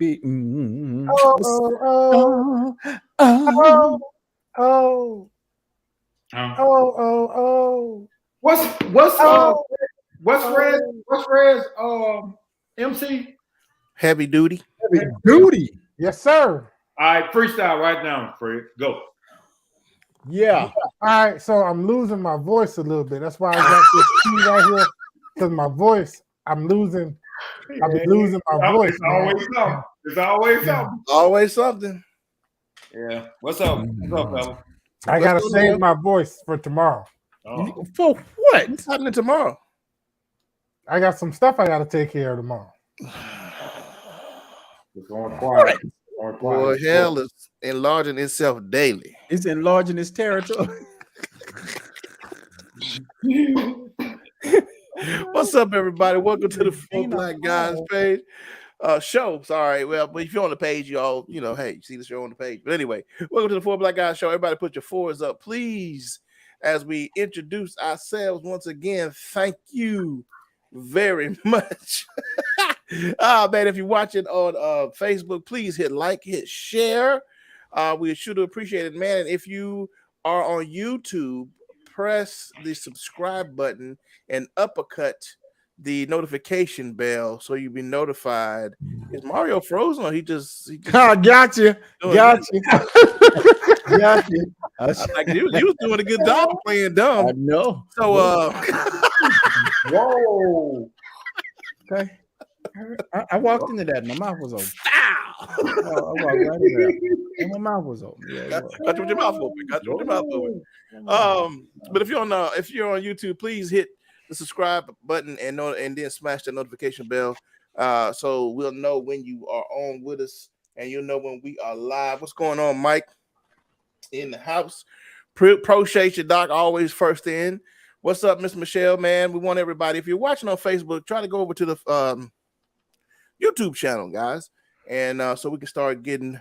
be. Oh, Oh. oh, oh, oh, oh, oh, What's oh, Fred's oh. MC? Heavy duty. Heavy duty. Yes, sir. All right, freestyle right now, Fred. Go. Yeah. All right, so I'm losing my voice a little bit. That's why I got this key right here. Because my voice, I'm losing. I've been losing my voice. It's always something. It's always something. Always something. Yeah. What's up? What's up, fella? I gotta save my voice for tomorrow. Oh. For what? What's happening tomorrow? I got some stuff I gotta take care of tomorrow. It's going quiet. Boy, hell is enlarging itself daily. It's enlarging its territory. What's up, everybody? Welcome to the Four Black Guys page. Show. Sorry. Well, but if you're on the page, y'all, hey, you see the show on the page. But anyway, welcome to the Four Black Guys show. everybody put your fours up, please, as we introduce ourselves once again. Thank you very much. Man, if you're watching on Facebook, please hit like, hit share. We should appreciate it, man. And if you are on YouTube, press the subscribe button and uppercut the notification bell so you'll be notified. Is Mario frozen or he just Got you. Got you. Got you. Like you was doing a good job of playing dumb. I know. So Whoa. Okay. I walked into that. My mouth was open. Ow! I walked right in there. And my mouth was open. Yeah, Got you with your mouth open. Got you with your mouth open. But if you're on YouTube, please hit the subscribe button and then smash the notification bell. So we'll know when you are on with us and you'll know when we are live. What's going on, Mike? In the house. Appreciate you, Doc. Always first in. What's up, Miss Michelle, man? We want everybody. If you're watching on Facebook, try to go over to the YouTube channel, guys. And so we can start getting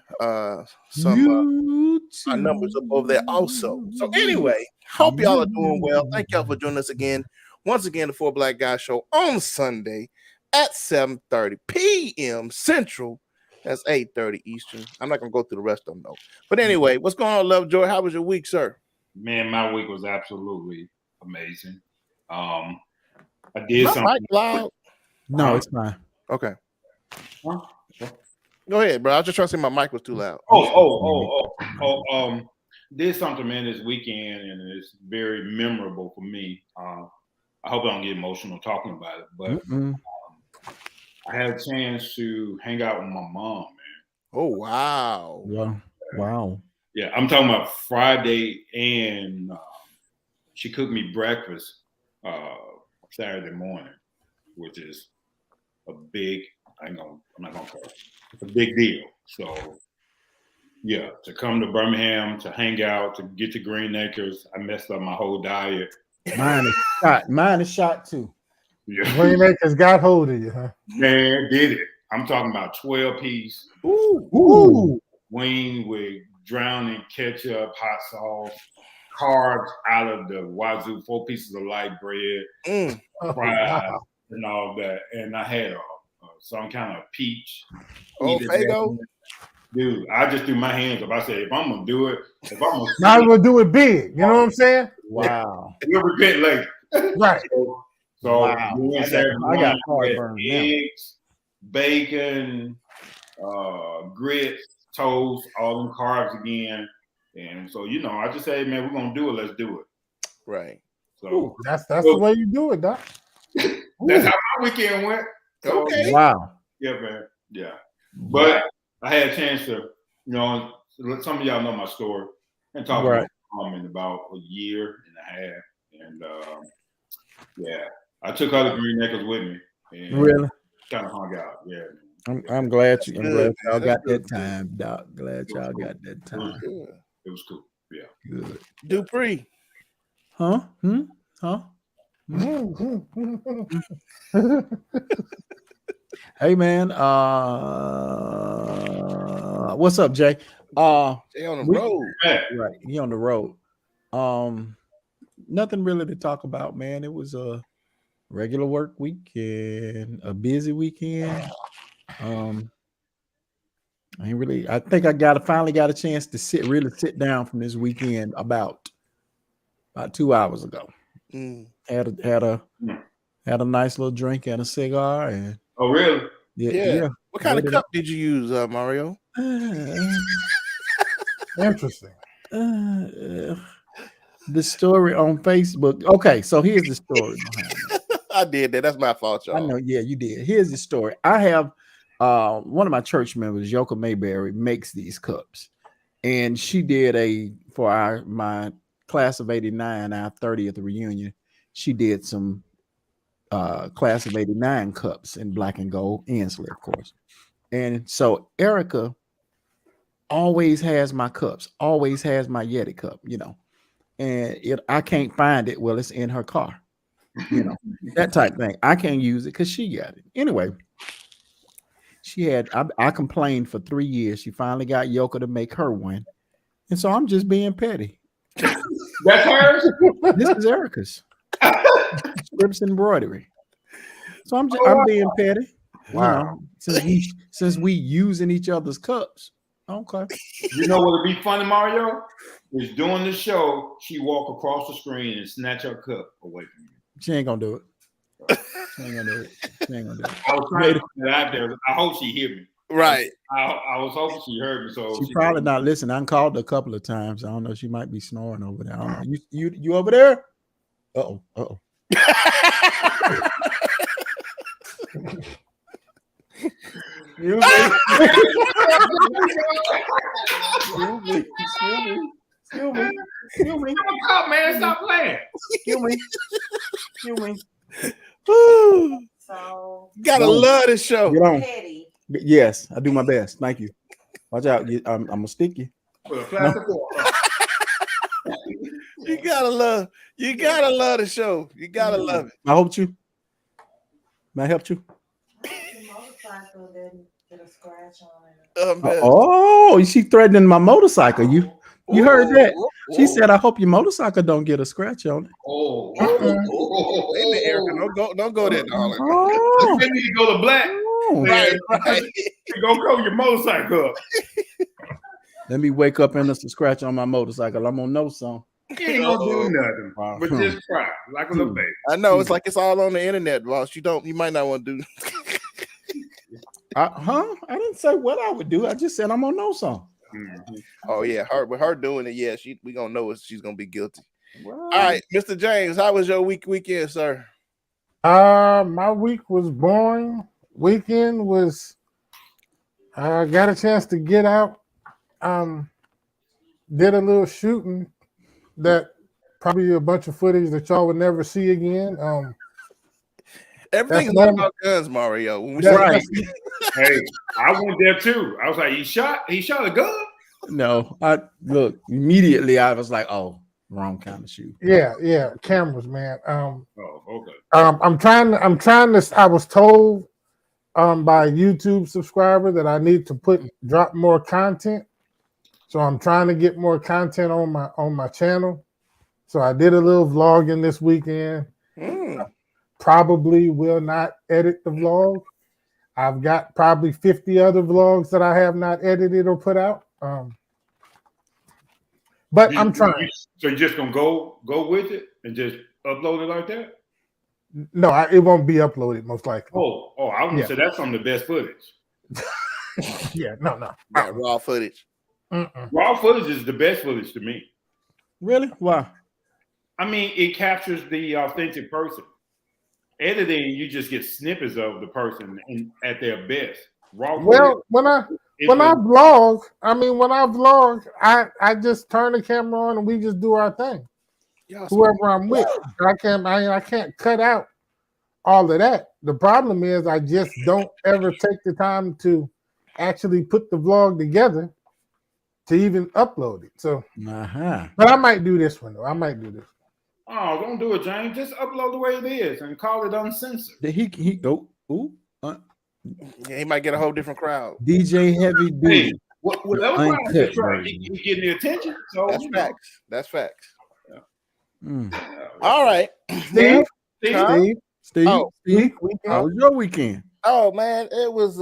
some our numbers up over there also. So anyway, hope y'all are doing well. Thank y'all for joining us again. Once again, the Four Black Guys show on Sunday at 7:30 p.m. Central. That's 8:30 Eastern. I'm not going to go through the rest of them, though. But anyway, what's going on, Lovejoy? How was your week, sir? Man, my week was absolutely amazing. I did something. Mic loud? No, it's fine. Okay. Huh? Go ahead, bro. I was just trying to say my mic was too loud. Did something, man, this weekend, and it's very memorable for me. I hope I don't get emotional talking about it, but I had a chance to hang out with my mom, man. Oh, wow. Yeah. Wow. Yeah, I'm talking about Friday, and she cooked me breakfast Saturday morning, which is a big, I'm not gonna call it. It's a big deal. So yeah, to come to Birmingham, to hang out, to get to Green Acres, I messed up my whole diet. Mine is shot. Mine is shot too. Yeah. Green Acres got hold of you, huh? Man, did it. I'm talking about 12-piece wing with drowning ketchup, hot sauce, carbs out of the wazoo, 4 pieces of light bread, fries, and all that. And I had some kind of peach. Oh, Fago. Dude, I just threw my hands up. I said, if I'm gonna do it, Now we're gonna do it big. You know what I'm saying? Wow. We'll repent later. Right. So wow. I got heartburn. Eggs, bacon, grits, toast, all them carbs again. And so, I just say, man, we're gonna do it. Let's do it. Right. So that's the way you do it, Doc. That's how my weekend went. So, Okay. Wow. Yeah, man. Yeah. But I had a chance to, some of y'all know my story and talk about mom in about a year and a half. And I took other Green Acres with me. And really? Kind of hung out. Yeah. I'm glad y'all got that time, Doc. Glad y'all got that time. It was cool. Yeah. Good. Dupree. Huh? Huh? Hey man, what's up, Jay? Jay on the road. Right, he on the road. Nothing really to talk about, man. It was a regular work weekend, a busy weekend. I ain't really. I think finally got a chance to sit down from this weekend about 2 hours ago. Had a nice little drink and a cigar and. Oh really? Yeah. What kind of cup did you use, Mario? Interesting. The story on Facebook. Okay, so here's the story behind it. I did that. That's my fault, y'all. I know. Yeah, you did. Here's the story. I have one of my church members, Yoko Mayberry, makes these cups, and she did for my class of '89, our 30th reunion. She did some class of '89 cups in black and gold, Ainsley, of course. And so Erica always has my cups, always has my Yeti cup, and I can't find it. Well, it's in her car, that type thing. I can't use it because she got it. Anyway, I complained for 3 years. She finally got Yoko to make her one. And so I'm just being petty. That's hers? This is Erica's. Scripts embroidery. So I'm being petty. Wow. Since we using each other's cups. Okay. You know what would be funny, Mario? Is during the show, she walk across the screen and snatch her cup away from you. She ain't gonna do it. She ain't gonna do it. I was trying to put that out there. I hope she hear me. Right. I was hoping she heard me. So she probably not listening. I called her a couple of times. I don't know. She might be snoring over there. I don't know. You over there? Uh-oh. Excuse me. Come on, man, stop playing. Excuse me. So Gotta love this show. Get on. petty. Yes, I do my best. Thank you. Watch out. I'm gonna stick you. With a plastic You gotta love the show. You gotta love it. I helped you. May I help you? The motorcycle didn't get a scratch on it. Oh, she threatening my motorcycle. You heard that? She said, "I hope your motorcycle don't get a scratch on it." Wait a minute, Erica. Don't go there, darling. Oh, You need to go to black. Right. Go cover your motorcycle up. let me wake up and there's a scratch on my motorcycle. I'm gonna know something. You ain't gonna do nothing, but just cry like a little baby. I know it's like it's all on the internet, boss. You might not want to do. I didn't say what I would do. I just said I'm gonna know something. Mm-hmm. Oh yeah, with her doing it, yeah, we gonna know she's gonna be guilty. Well, All right, Mr. James, how was your weekend, sir? My week was boring. Weekend was I got a chance to get out. Did a little shooting that probably a bunch of footage that y'all would never see again. Everything's That's not about guns, Mario. When we That's say- right. Hey, I went there too. I was like, he shot a gun? No, I look immediately. I was like, "Oh, wrong kind of shoe." Yeah, cameras, man. Oh, okay. I'm trying to. I was told by a YouTube subscriber that I need to drop more content. So I'm trying to get more content on my channel. So I did a little vlogging this weekend. Probably will not edit the vlog. I've got probably 50 other vlogs that I have not edited or put out. But I'm trying. So you're just gonna go with it and just upload it like that? No, it won't be uploaded most likely. Oh, I was gonna say that's some of the best footage. Yeah, no. Yeah, raw footage. Raw footage is the best footage to me. Really? Why? I mean, it captures the authentic person. Editing, you just get snippets of the person at their best. Raw footage. Well, when I vlog, I just turn the camera on and we just do our thing. Whoever I'm with, I can't cut out all of that. The problem is I just don't ever take the time to actually put the vlog together to even upload it. So, but I might do this one though. I might do this. Oh, don't do it, James. Just upload the way it is and call it uncensored. He he might get a whole different crowd. DJ Heavy Duty. Hey, whatever crowd he's trying, he getting the attention. So That's facts. That's facts. Mm. All right, Steve. Steve, Oh, how was your weekend? Oh man, it was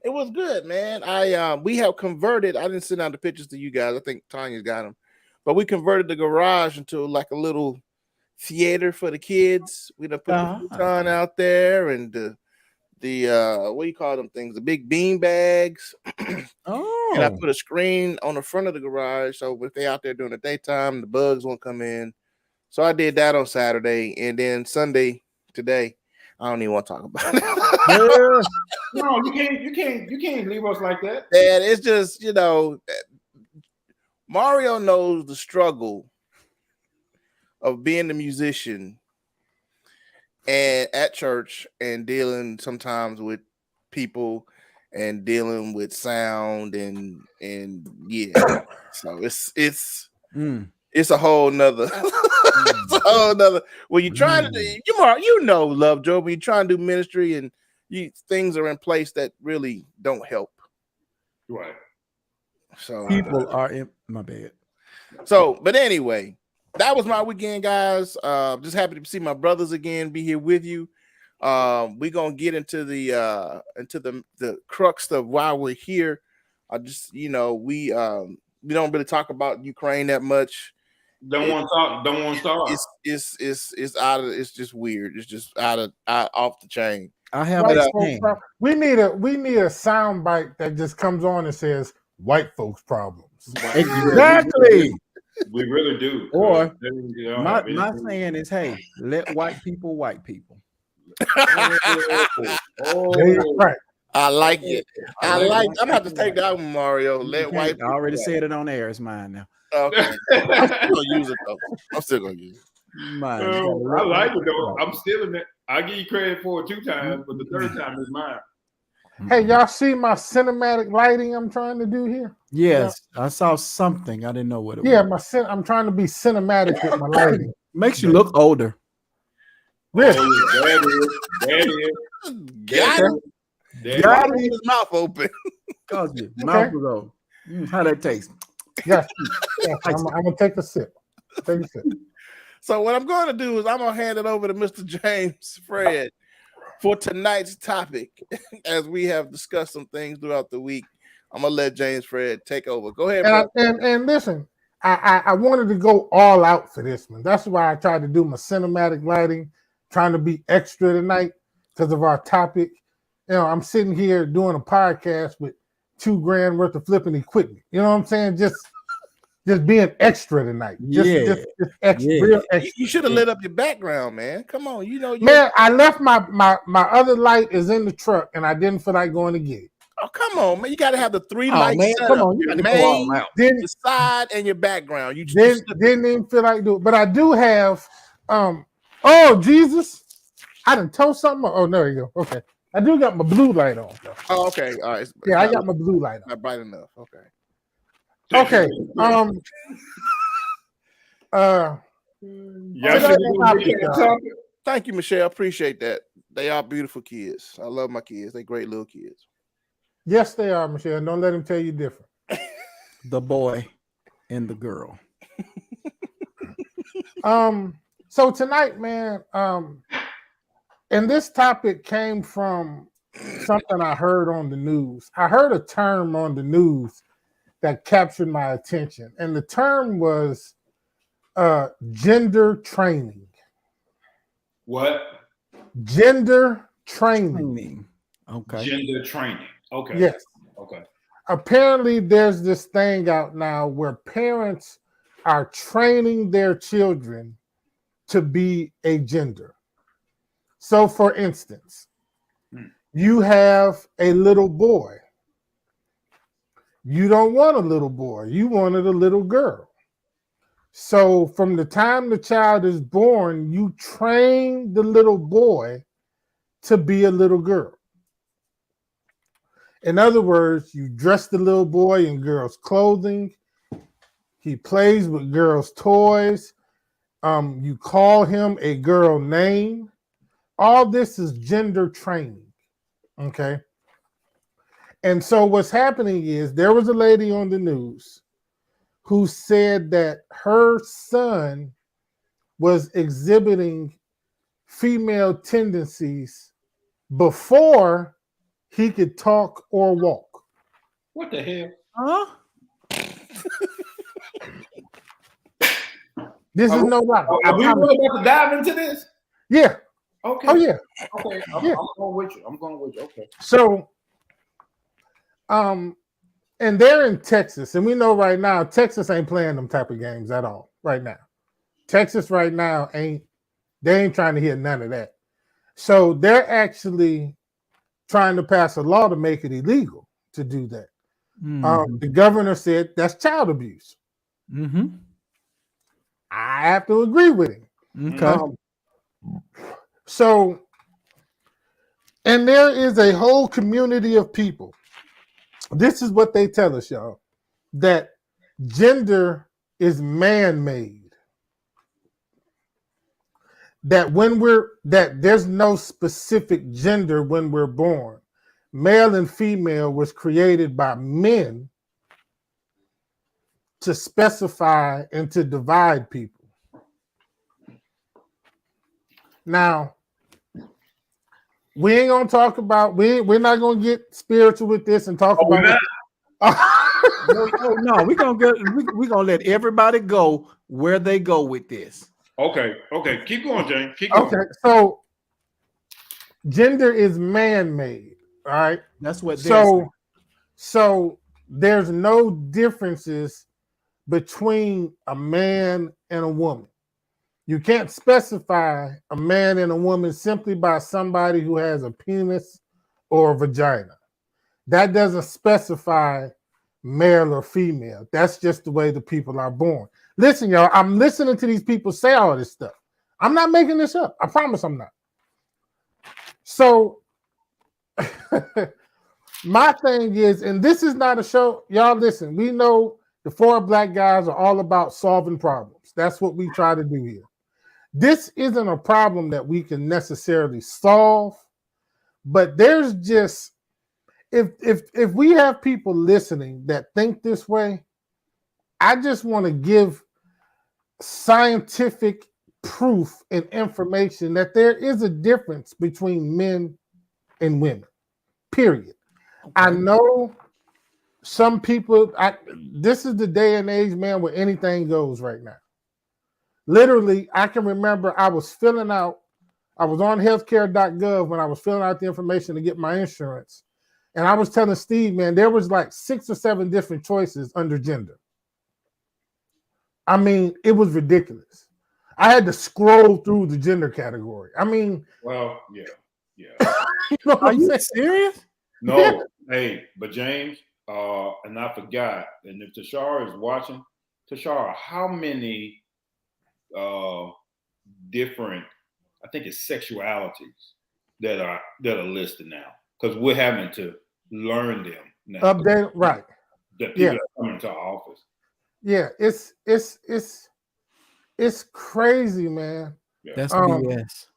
It was good, man. We have converted. I didn't send out the pictures to you guys. I think Tanya's got them, but we converted the garage into like a little theater for the kids. We done put the futon out there and the what do you call them things? The big bean bags. And I put a screen on the front of the garage, so if they out there during the daytime, the bugs won't come in. So I did that on Saturday, and then Sunday today. I don't even want to talk about it. No, you can't leave us like that. And it's just, Mario knows the struggle of being a musician and at church and dealing sometimes with people and dealing with sound and yeah. So it's a whole nother it's a whole nother when you try to do Love Joe, when you try and do ministry and things are in place that really don't help. Right. So people are in my bed. So, but anyway, that was my weekend, guys. Just happy to see my brothers again, be here with you. We're gonna get into the crux of why we're here. We don't really talk about Ukraine that much. Don't want to start. It's just weird. It's just off the chain. I have we need a sound bite that just comes on and says white folks problems. Exactly. We really do. Or my saying is, hey, let white people. Right. I like it. I'm gonna have to take that one, Mario. Let white people. I already said it on air. It's mine now. Okay. I'm still gonna use it though. I'm still gonna use it. I like it though. I'm stealing it. I give you credit for it 2 times, but the 3rd time is mine. Hey, y'all see my cinematic lighting I'm trying to do here? Yes, I saw something. I didn't know what it was. Yeah, I'm trying to be cinematic with my lighting. Makes you look older. Really? Got his mouth open. Cause your mouth was open. How that taste? Yes. I'm gonna take a sip. So what I'm going to do is I'm going to hand it over to Mr. James Fred for tonight's topic. As we have discussed some things throughout the week, I'm going to let James Fred take over. Go ahead, bro. And listen, I wanted to go all out for this one. That's why I tried to do my cinematic lighting, trying to be extra tonight because of our topic. I'm sitting here doing a podcast with $2,000 worth of flipping equipment. You know what I'm saying? Just being extra tonight. Just extra, real extra. You should have lit up your background, man. Come on, man. I left my other light is in the truck, and I didn't feel like going to get it. Oh, come on, man! You got to have the 3 lights. Man, set come up. on, your main, the side, and your background. You just didn't even feel like doing it, but I do have. Oh Jesus! I done told something. Oh, there you go. Okay, I do got my blue light on. Though. Oh, okay, all right. Yeah, I got my blue light on. Not bright enough. Okay. Okay. Thank you, Michelle. Appreciate that. They are beautiful kids. I love my kids. They great little kids. Yes, they are, Michelle. Don't let them tell you different. The boy and the girl. So tonight, man, and this topic came from something I heard on the news. I heard a term on the news that captured my attention, and the term was gender training. What? Gender training. Okay. Gender training. Okay. Yes. Okay. Apparently, there's this thing out now where parents are training their children to be a gender. So, for instance, you have a little boy. You don't want a little boy. You wanted a little girl. So from the time the child is born, you train the little boy to be a little girl. In other words, you dress the little boy in girls' clothing. He plays with girls' toys. You call him a girl name. All this is gender training. Okay. And so what's happening is there was a lady on the news who said that her son was exhibiting female tendencies before he could talk or walk. What the hell? Huh? This is no lie. Are we really about to dive into this? Yeah. Okay. Oh yeah. Okay. Yeah. I'm going with you. I'm going with you. Okay. So, and they're in Texas, and we know right now Texas ain't playing them type of games at all right now. Texas right now ain't trying to hear none of that. So they're actually trying to pass a law to make it illegal to do that. The governor said that's child abuse. Mm-hmm. I have to agree with him. Okay. So, and there is a whole community of people. This is what they tell us, y'all, that gender is man-made. That there's no specific gender when we're born. Male and female was created by men to specify and to divide people. Now, we ain't gonna talk about we're not gonna get spiritual with this and talk about No, we're gonna let everybody go where they go with this. Okay. Keep going, James. Keep going. Okay, so gender is man-made, all right? That's what they're saying. So there's no differences between a man and a woman. You can't specify a man and a woman simply by somebody who has a penis or a vagina. That doesn't specify male or female. That's just the way the people are born. Listen, y'all, I'm listening to these people say all this stuff. I'm not making this up. I promise I'm not. So my thing is, and this is not a show, y'all listen, we know the Four Black Guys are all about solving problems. That's what we try to do here. This isn't a problem that we can necessarily solve, but there's just, if we have people listening that think this way, I just want to give scientific proof and information that there is a difference between men and women, period. Okay. I know some people, this is the day and age, man, where anything goes right now. Literally, I can remember I was on healthcare.gov when I was filling out the information to get my insurance. And I was telling Steve, man, there was like 6 or 7 different choices under gender. I mean, it was ridiculous. I had to scroll through the gender category. I mean, well, yeah. You know Are you serious? No, Yeah. Hey, but James, and I forgot, and if Tashara is watching, Tashara, how many different, I think it's sexualities that are listed now? Because we're having to learn them now. Update, right? That people are coming to our office. Yeah, it's crazy, man. Yeah. That's BS.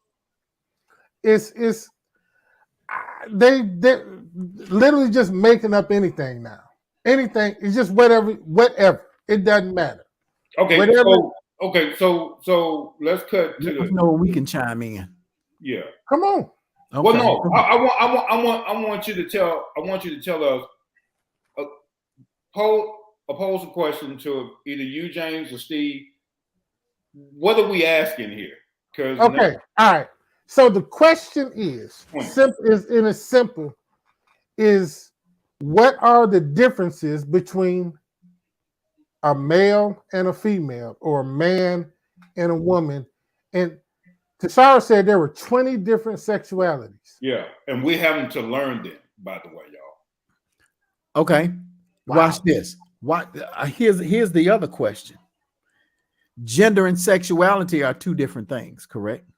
They literally just making up anything now. Anything, it's just whatever. It doesn't matter. Okay, whatever. So let's cut to the. No, we can chime in. Yeah. Come on. Okay. Well, no, I want you to tell us. Pose a question to either you, James, or Steve. What are we asking here? Okay. All right. So the question is simple. What are the differences between a male and a female, or a man and a woman? And Tashara said there were 20 different sexualities. Yeah, and we're having to learn them, by the way, y'all. Okay. Wow. Watch this. Here's the other question. Gender and sexuality are 2 different things, correct?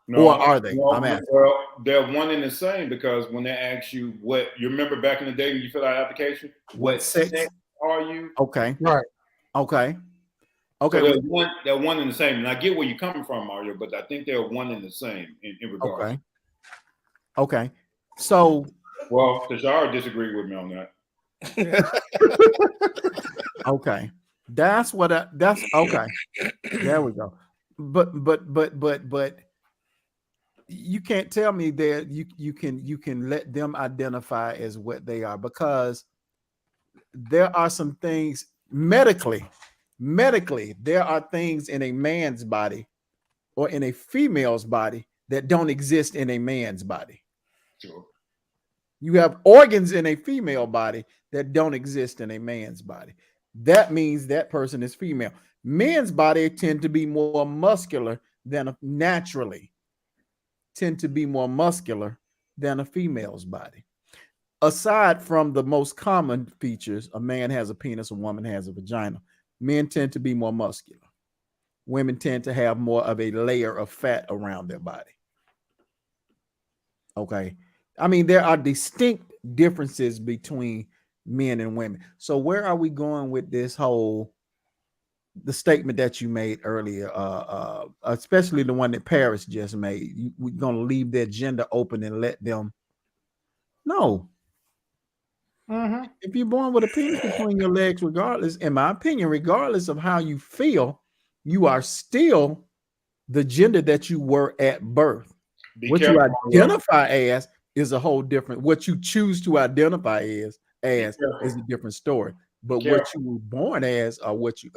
No, or are they? No, I'm asking. Well, they're one and the same, because when they ask you what you remember back in the day when you fill out an application, what sex are you? Okay. Right. Okay. So they're one and the same. And I get where you're coming from, Mario, but I think they're one and the same in regards. Okay. So, well, Tashara disagreed with me on that. Okay. That's okay. There we go. But you can't tell me that you can let them identify as what they are, because there are some things medically, there are things in a man's body or in a female's body that don't exist in a man's body. Sure. You have organs in a female body that don't exist in a man's body. That means that person is female. Men's body tend to be more muscular than naturally tend to be more muscular than a female's body. Aside from the most common features, a man has a penis, a woman has a vagina. Men tend to be more muscular. Women tend to have more of a layer of fat around their body. Okay. I mean, there are distinct differences between men and women. So where are we going with this whole, the statement that you made earlier, especially the one that Paris just made? We're going to leave their gender open and let them. No. If you're born with a penis between your legs, regardless, in my opinion, regardless of how you feel, you are still the gender that you were at birth. What you identify as is a whole different. What you choose to identify as is a different story. But what you were born as, or what you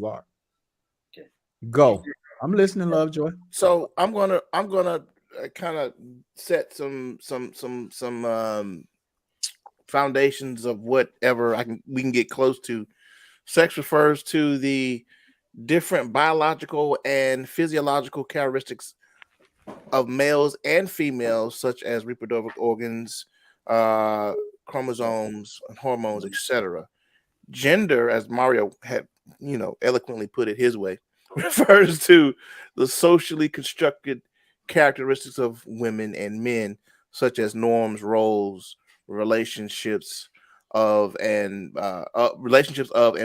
are. Okay. Go. I'm listening, Lovejoy. So I'm gonna kind of set some foundations of whatever we can get close to. Sex refers to the different biological and physiological characteristics of males and females, such as reproductive organs, chromosomes, and hormones, etc. Gender, as Mario had, eloquently put it his way, refers to the socially constructed characteristics of women and men, such as norms, roles, relationships of and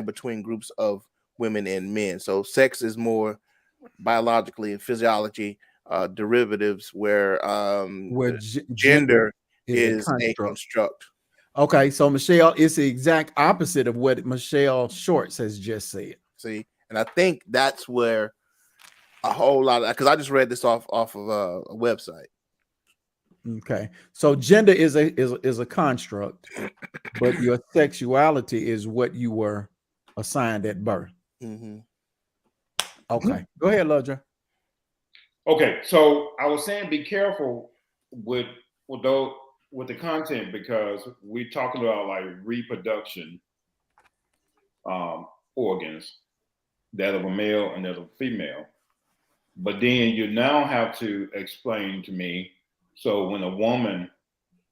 between groups of women and men. So sex is more biologically and physiology derivatives, where gender is a construct. Okay, so Michelle, it's the exact opposite of what Michelle Shorts has just said. See, and I think that's where a whole lot of, because I just read this off of a website. Okay, so gender is a construct, but your sexuality is what you were assigned at birth. Okay, go ahead, Lovejoy. Okay, so I was saying be careful with the content, because we're talking about like reproduction organs, that of a male and that of a female. But then you now have to explain to me, so when a woman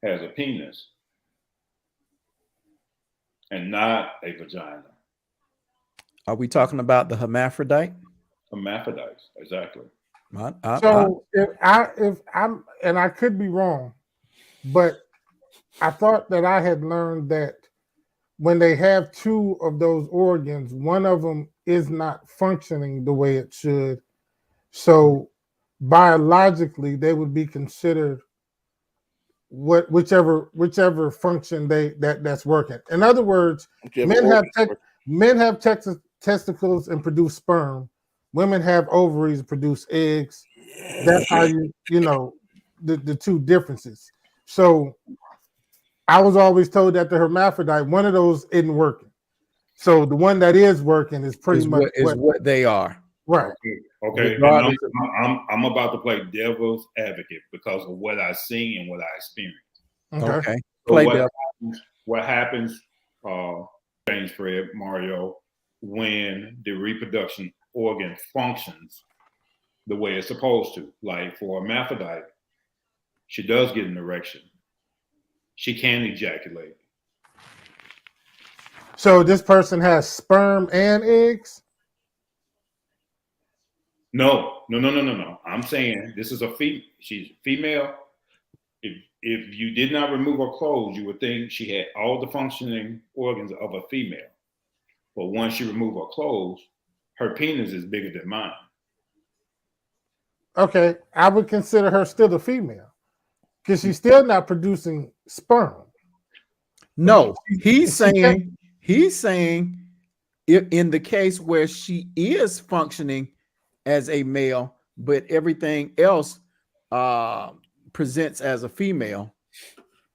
has a penis and not a vagina. Are we talking about the hermaphrodite? Hermaphrodites, exactly. If I'm, and I could be wrong, but I thought that I had learned that when they have two of those organs, one of them is not functioning the way it should. So biologically, they would be considered whichever function that's working. In other words, men have testicles and produce sperm. Women have ovaries and produce eggs. That's how the two differences. So I was always told that the hermaphrodite, one of those isn't working. So the one that is working is pretty much what they are. Right. Okay. I'm about to play devil's advocate because of what I see and what I experience. Okay. So what happens, James, Fred, Mario, when the reproduction organ functions the way it's supposed to? Like for a hermaphrodite, she does get an erection. She can ejaculate. So this person has sperm and eggs? No. I'm saying this is she's female. If you did not remove her clothes, you would think she had all the functioning organs of a female. But once you remove her clothes, her penis is bigger than mine. Okay, I would consider her still a female because she's still not producing sperm. No, he's saying if in the case where she is functioning as a male, but everything else presents as a female,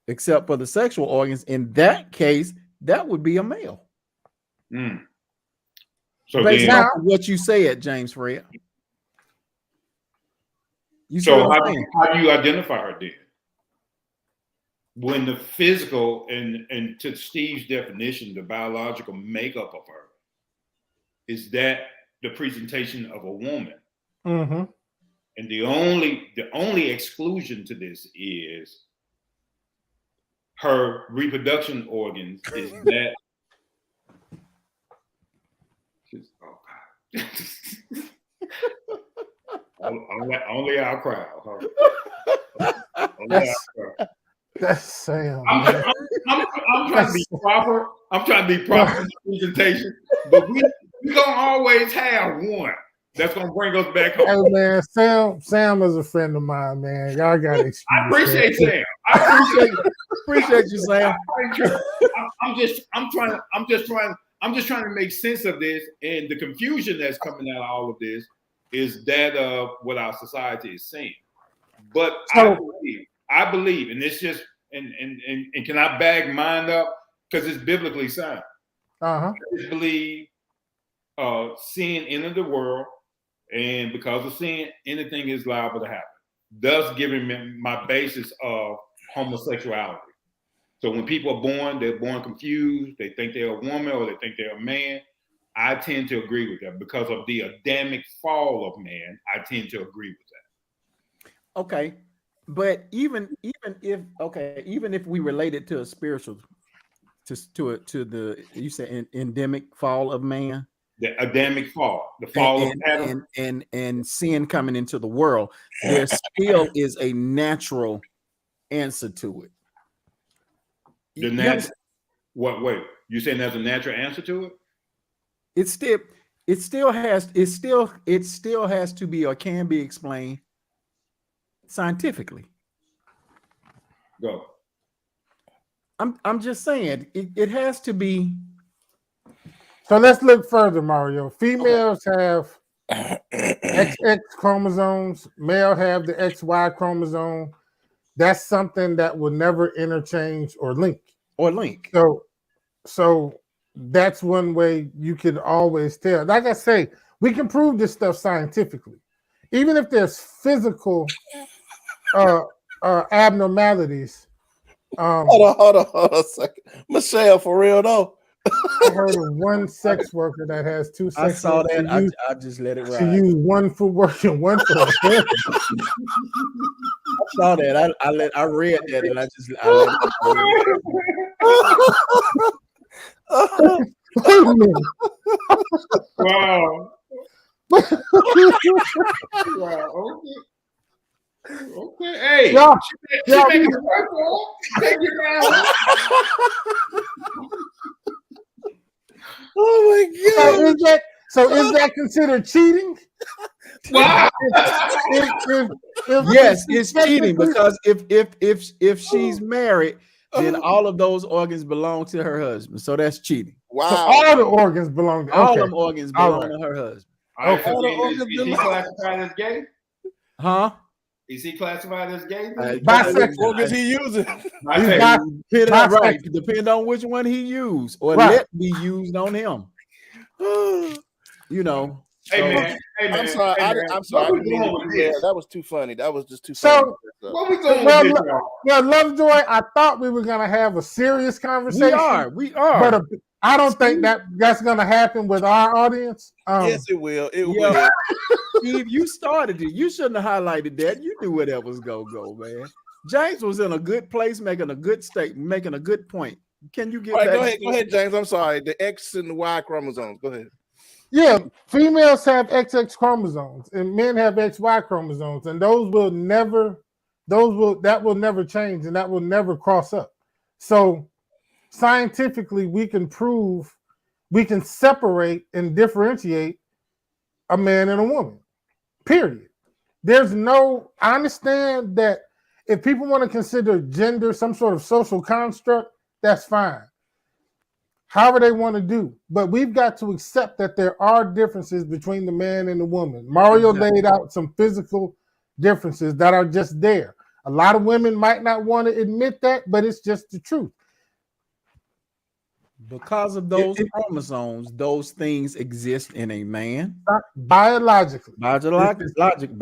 except for the sexual organs. In that case, that would be a male. Mm. So based then, off of what you said, James Fred. You see so what I'm saying? how do you identify her then? When the physical and to Steve's definition, the biological makeup of her, is that the presentation of a woman? Mm-hmm. And the only exclusion to this is her reproduction organs. Is that? Oh God. only our crowd. Huh? That's Sam. I'm trying to be proper. I'm trying to be proper in the presentation, but we gonna always have one that's gonna bring us back home. Hey man, Sam is a friend of mine, man. Y'all got excuse. I appreciate Sam. Appreciate you, Sam. I'm just trying to make sense of this, and the confusion that's coming out of all of this is that of what our society is saying. But I believe, and it's just, and can I bag mine up because it's biblically sound. Uh-huh. I just believe sin entered the world, and because of sin, anything is liable to happen. Thus, giving me my basis of homosexuality. So when people are born, they're born confused. They think they're a woman or they think they're a man. I tend to agree with that because of the Adamic fall of man. I tend to agree with that. Okay, but even if we relate it to a spiritual, to the you said endemic fall of man, the Adamic fall, the fall of Adam, and sin coming into the world, there still is a natural answer to it. Wait, you saying there's a natural answer to it? It still has to be or can be explained scientifically. Go. I'm just saying it has to be. So let's look further, Mario. Females have XX chromosomes, male have the XY chromosome. That's something that will never interchange or link. So that's one way you can always tell. Like I say, we can prove this stuff scientifically. Even if there's physical abnormalities. Hold on a second. Michelle, for real though. I heard of one sex worker that has two sex. I saw that. I just let it ride. She used one for work and one for her. I saw that. I read that and I Wait a minute. Wow. Wow. Okay. Hey. She making a purple. Take it down. Oh my God. So is that considered cheating? Wow. Yes, it's cheating because if she's married, then all of those organs belong to her husband. So that's cheating. Wow. So all the organs belong to all them organs belong to her husband. Okay. Is he classified as gay? Huh? Is he classified as gay? Bisexual. What is he using? Depend on which one he used or let be used on him. You know. Hey man. I'm sorry. I'm sorry. That was too funny. That was just too funny. So, what we going with this, y'all? Lovejoy, I thought we were gonna have a serious conversation. We are. But I don't think that's gonna happen with our audience. Yes, it will. It will. Steve, you started it. You shouldn't have highlighted that. You knew where that was go, man. James was in a good place, making a good statement, making a good point. Can you get back? Go ahead, James. I'm sorry. The X and the Y chromosomes. Go ahead. Yeah, females have XX chromosomes and men have XY chromosomes, and that will never change and that will never cross up. So scientifically, we can separate and differentiate a man and a woman. Period. I understand that if people want to consider gender some sort of social construct, that's fine. However they want to do. But we've got to accept that there are differences between the man and the woman. Mario laid out some physical differences that are just there. A lot of women might not want to admit that, but it's just the truth. Because of those chromosomes, those things exist in a man. Biologically. Biological.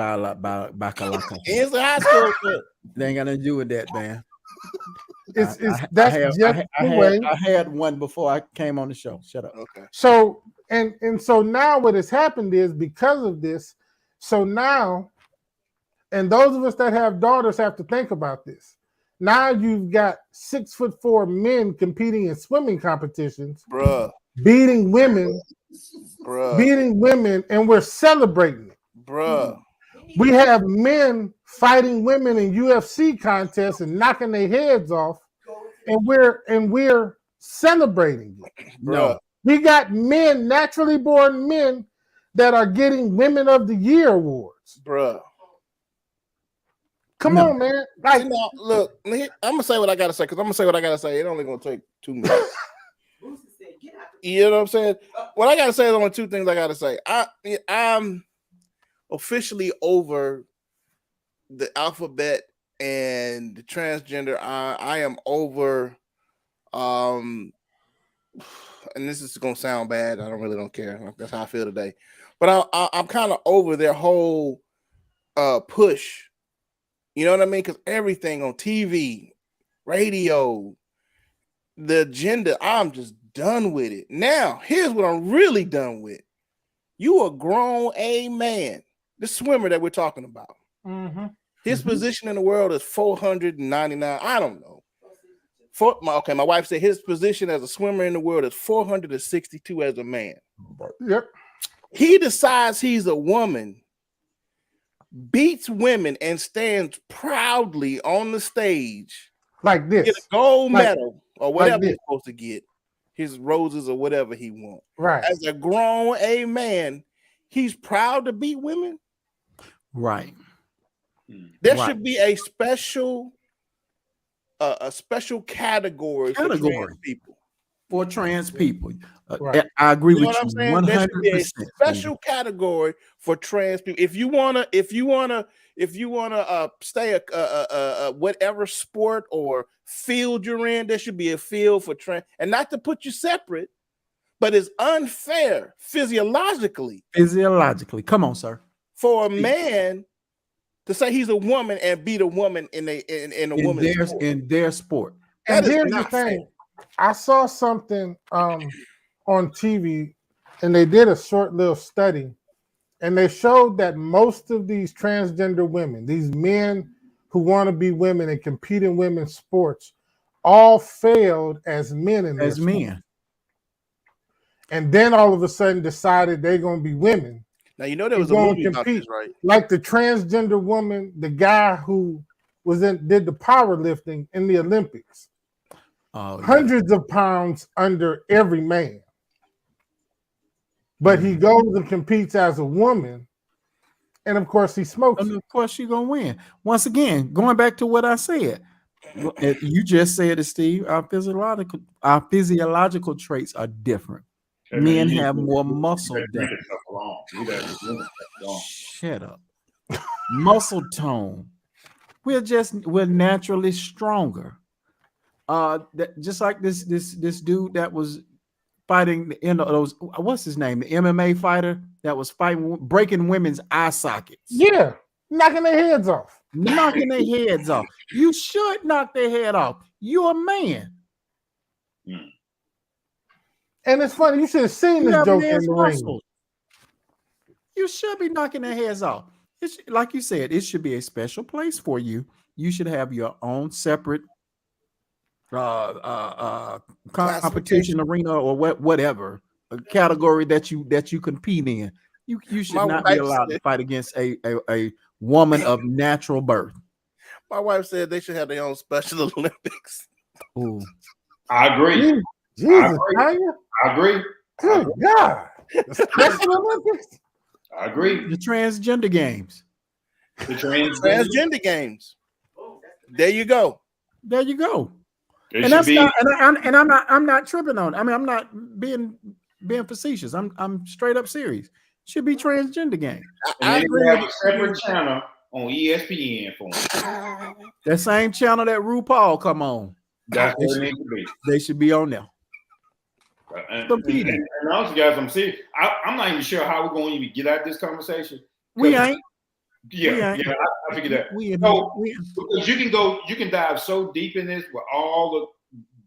It's high school. They ain't got nothing to do with that, man. I had one before I came on the show. Shut up. Okay. So so now what has happened is because of this. So now, and those of us that have daughters have to think about this. Now you've got 6'4" men competing in swimming competitions, beating women, and we're celebrating it, We have men fighting women in UFC contests and knocking their heads off, and we're celebrating it. No, we got men, naturally born men, that are getting Women of the Year awards, Come on, man. Like, look, I'm gonna say what I gotta say because I'm gonna say what I gotta say. It only gonna take 2 minutes. You know what I'm saying? What I gotta say is only 2 things I gotta say. I'm officially over the alphabet and the transgender. I am over. And this is gonna sound bad. I don't care. That's how I feel today. But I'm kind of over their whole push. You know what I mean? Because everything on TV, radio, the agenda, I'm just done with it. Now, here's what I'm really done with. You a grown man, the swimmer that we're talking about. His position in the world is 499. I don't know. My wife said his position as a swimmer in the world is 462 as a man. Yep. He decides he's a woman, beats women, and stands proudly on the stage like this, get a gold medal or whatever he's supposed to get, his roses or whatever he wants. Right. As a grown man, he's proud to beat women. Right. There should be a special category for trans people. For trans people, I agree with you. 100%. There should be a special category for trans people. If you wanna stay whatever sport or field you're in, there should be a field for trans, and not to put you separate, but it's unfair physiologically. Come on, sir. For a man to say he's a woman and beat a woman in their sport. And here's the thing. I saw something on TV, and they did a short little study, and they showed that most of these transgender women, these men who want to be women and compete in women's sports, all failed as men in their sport. And then all of a sudden decided they're going to be women. Now, you know there was a movie about this, right? Like the transgender woman, the guy who did the powerlifting in the Olympics. Hundreds of pounds under every man. But he goes and competes as a woman. And of course he smokes. And of course you're gonna win. Once again, going back to what I said. You just said it, Steve. Our physiological traits are different. Men have more muscle depth. Shut up. Muscle tone. We're naturally stronger. Just like this dude that was fighting those, what's his name? The MMA fighter that was breaking women's eye sockets. Yeah, knocking their heads off. You should knock their head off. You're a man. And it's funny, you should have seen this joke in the ring. You should be knocking their heads off. Like you said, it should be a special place for you. You should have your own separate competition arena or whatever category that you compete in. You should not be allowed to fight against a woman of natural birth. My wife said they should have their own Special Olympics. Ooh. I agree. Jesus, I agree. Good God. The Special Olympics? I agree. The transgender games. The transgender games. There you go. And that's not, and I'm not tripping on it. I mean, I'm not being facetious. I'm straight up serious. Should be transgender game. I agree with a separate channel on ESPN for them. That same channel that RuPaul come on. That's what it needs to be. They should be on there. And honestly, guys, I'm serious. I'm not even sure how we're going to even get out of this conversation. We ain't. Yeah, I figured that. Because you can dive so deep in this with all the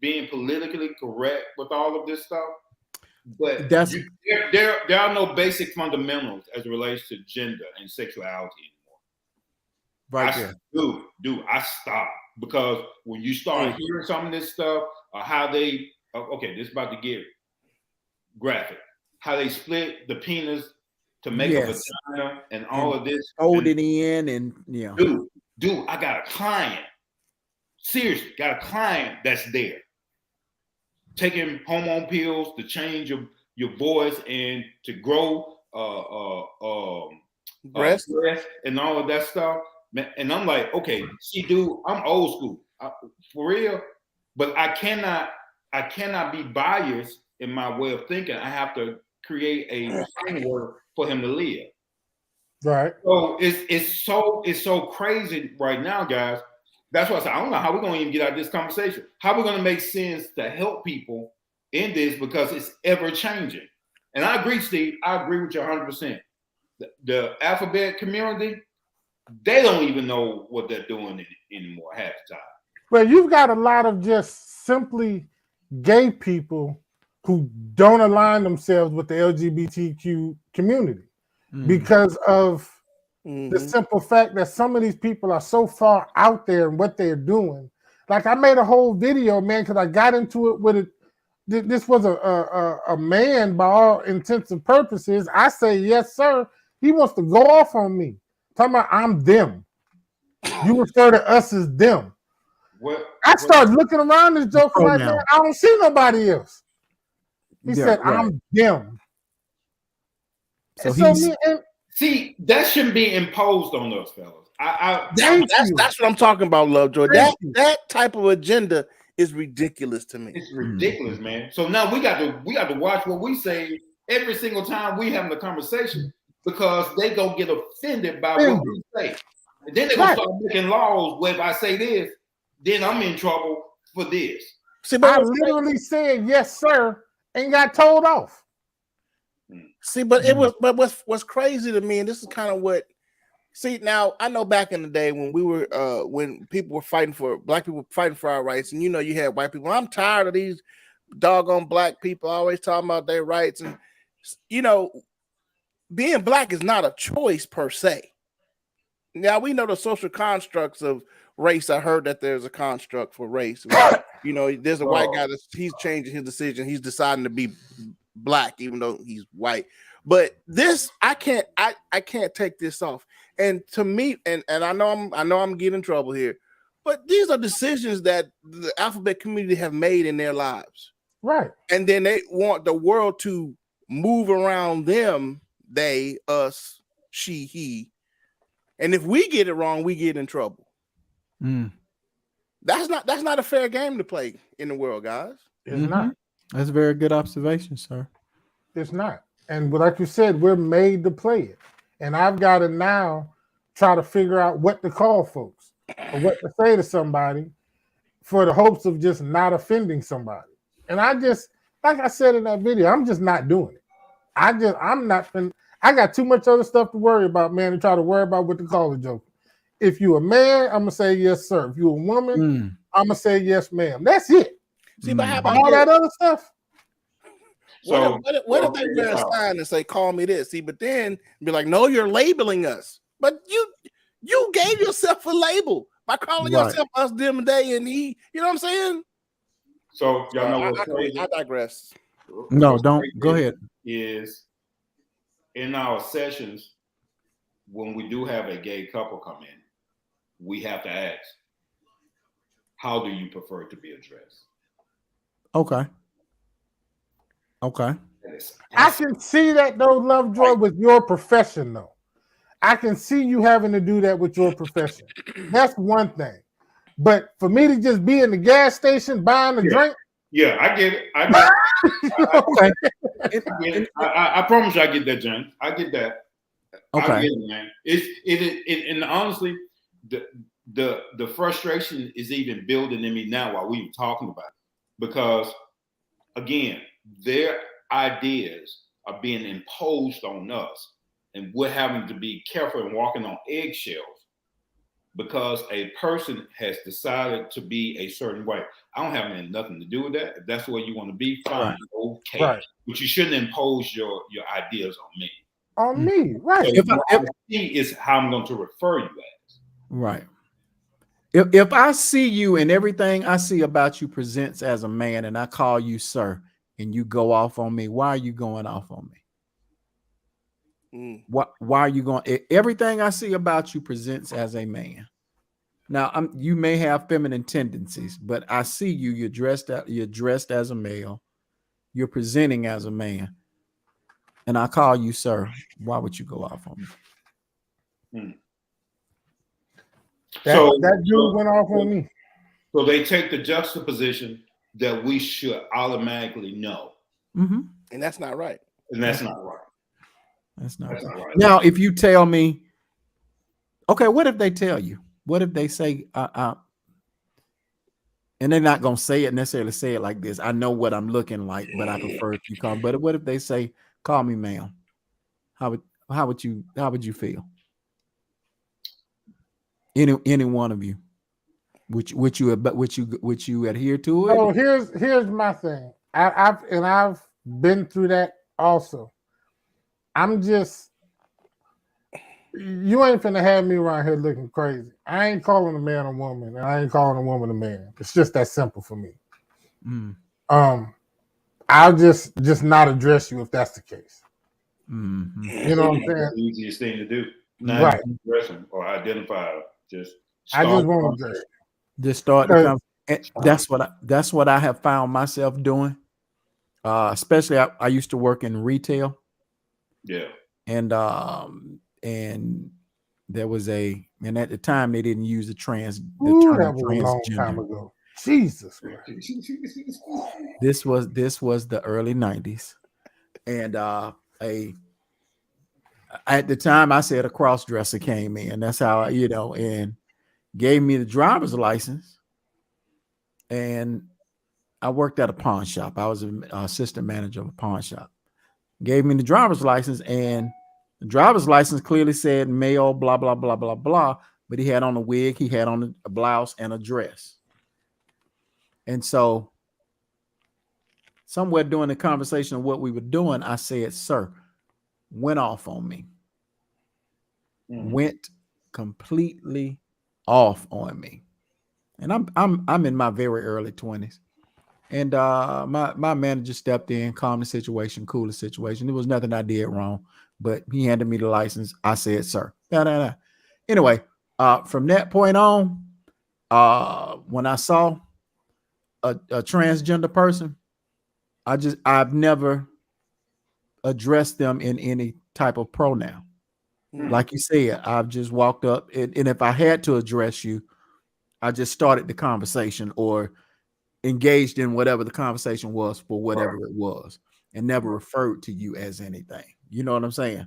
being politically correct with all of this stuff, but there are no basic fundamentals as it relates to gender and sexuality anymore. I stop because when you start hearing some of this stuff, how they this is about to get graphic. How they split the penis to make a vagina and all of this. Hold it in and Dude, I got a client. Seriously, got a client that's there. Taking hormone pills to change your voice and to grow breast and all of that stuff. And I'm like, okay, see, dude, I'm old school. For real. But I cannot be biased in my way of thinking. I have to create a framework for him to live. Right. So it's so crazy right now, guys. That's why I said I don't know how we're going to even get out of this conversation. How we're going to make sense to help people in this because it's ever changing. And I agree, Steve. I agree with you 100%. The alphabet community, they don't even know what they're doing anymore half the time. Well, you've got a lot of just simply gay people who don't align themselves with the LGBTQ community because of the simple fact that some of these people are so far out there in what they're doing. Like I made a whole video, man, because I got into it with it. This was a man by all intents and purposes. I say, yes, sir. He wants to go off on me. Talking about I'm them. You refer to us as them. I started looking around this joker like, man, I don't see nobody else. He said, I'm them. See, that shouldn't be imposed on us, fellas. That's what I'm talking about, Lovejoy. That type of agenda is ridiculous to me. It's ridiculous, man. So now we got to watch what we say every single time we having a conversation because they gonna get offended by what we say. And then they're gonna start making laws where if I say this, then I'm in trouble for this. See, but I literally said yes, sir, and got told off. See, but it was, but what's crazy to me, and this is kind of what. See, now I know back in the day when we were, when people were fighting for black people fighting for our rights, and you know you had white people. I'm tired of these doggone black people always talking about their rights, and you know, being black is not a choice per se. Now we know the social constructs of race. I heard that there's a construct for race. You know, there's a white guy he's changing his decision. He's deciding to be black, even though he's white. But this, I can't take this off. And to me, and I know I'm getting in trouble here, but these are decisions that the alphabet community have made in their lives. Right. And then they want the world to move around them, they, us, she, he. And if we get it wrong, we get in trouble. That's not a fair game to play in the world, guys. It's not. That's a very good observation, sir. It's not. And like you said, we're made to play it. And I've got to now try to figure out what to call folks or what to say to somebody for the hopes of just not offending somebody. And I just, like I said in that video, I'm just not doing it. I got too much other stuff to worry about, man, to try to worry about what to call a joke. If you a man, I'm going to say yes, sir. If you a woman, I'm going to say yes, ma'am. That's it. See, but how about all that other stuff? So what if they wear a sign and say, call me this? See, but then be like, no, you're labeling us. But you gave yourself a label by calling yourself us, them, they, and he. You know what I'm saying? So y'all know what's crazy? I digress. No, don't. Go ahead. Is in our sessions, when we do have a gay couple come in, we have to ask, how do you prefer to be addressed? Okay. I can see that though, Lovejoy, with your profession though. I can see you having to do that with your profession. That's one thing. But for me to just be in the gas station buying a drink. Yeah, I get it. I promise you I get that, John. I get that. Okay. I get it, man. And honestly, the frustration is even building in me now while we were talking about it. Because again, their ideas are being imposed on us, and we're having to be careful and walking on eggshells because a person has decided to be a certain way. I don't have nothing to do with that. If that's the way you want to be, fine, okay. Right. But you shouldn't impose your ideas on me. On me, right? So what I see is how I'm going to refer you as. Right. If I see you and everything I see about you presents as a man, and I call you sir, and you go off on me, why are you going off on me? Why are you going? Everything I see about you presents as a man. Now, you may have feminine tendencies, but I see you. You're dressed as a male. You're presenting as a man, and I call you sir. Why would you go off on me? That dude went off on me. So they take the juxtaposition that we should automatically know, and that's not right. And that's not right. That's not right. Now, if you tell me, okay, what if they tell you? What if they say, and they're not gonna necessarily say it like this. I know what I'm looking like, but I prefer if you call. But what if they say, "Call me ma'am"? How would you feel? Any one of you, would you adhere to it? So here's my thing. I've been through that also. You ain't finna have me around here looking crazy. I ain't calling a man a woman, and I ain't calling a woman a man. It's just that simple for me. I'll just not address you if that's the case. You know what I'm saying? That's the easiest thing to do. Not right. Address them or identify. I just won't address you. Just start the conversation. That's what I have found myself doing. Especially I used to work in retail. Yeah. And there was and at the time they didn't use the term that was transgender. a long time ago. Jesus Christ. This was the early 90s. And at the time I said a cross-dresser came in. That's how and gave me the driver's license. And I worked at a pawn shop. I was an assistant manager of a pawn shop. Gave me the driver's license, and the driver's license clearly said male, blah, blah, blah, blah, blah. But he had on a wig, he had on a blouse and a dress. And so somewhere during the conversation of what we were doing, I said, sir, went off on me. Went completely off on me. And I'm in my very early 20s. And my manager stepped in, calmed the situation, cooled the situation. There was nothing I did wrong, but he handed me the license. I said, sir. Anyway, from that point on, when I saw a transgender person, I've never addressed them in any type of pronoun. Like you said, I've just walked up, and if I had to address you, I just started the conversation or engaged in whatever the conversation was for whatever it was, and never referred to you as anything. You know what I'm saying?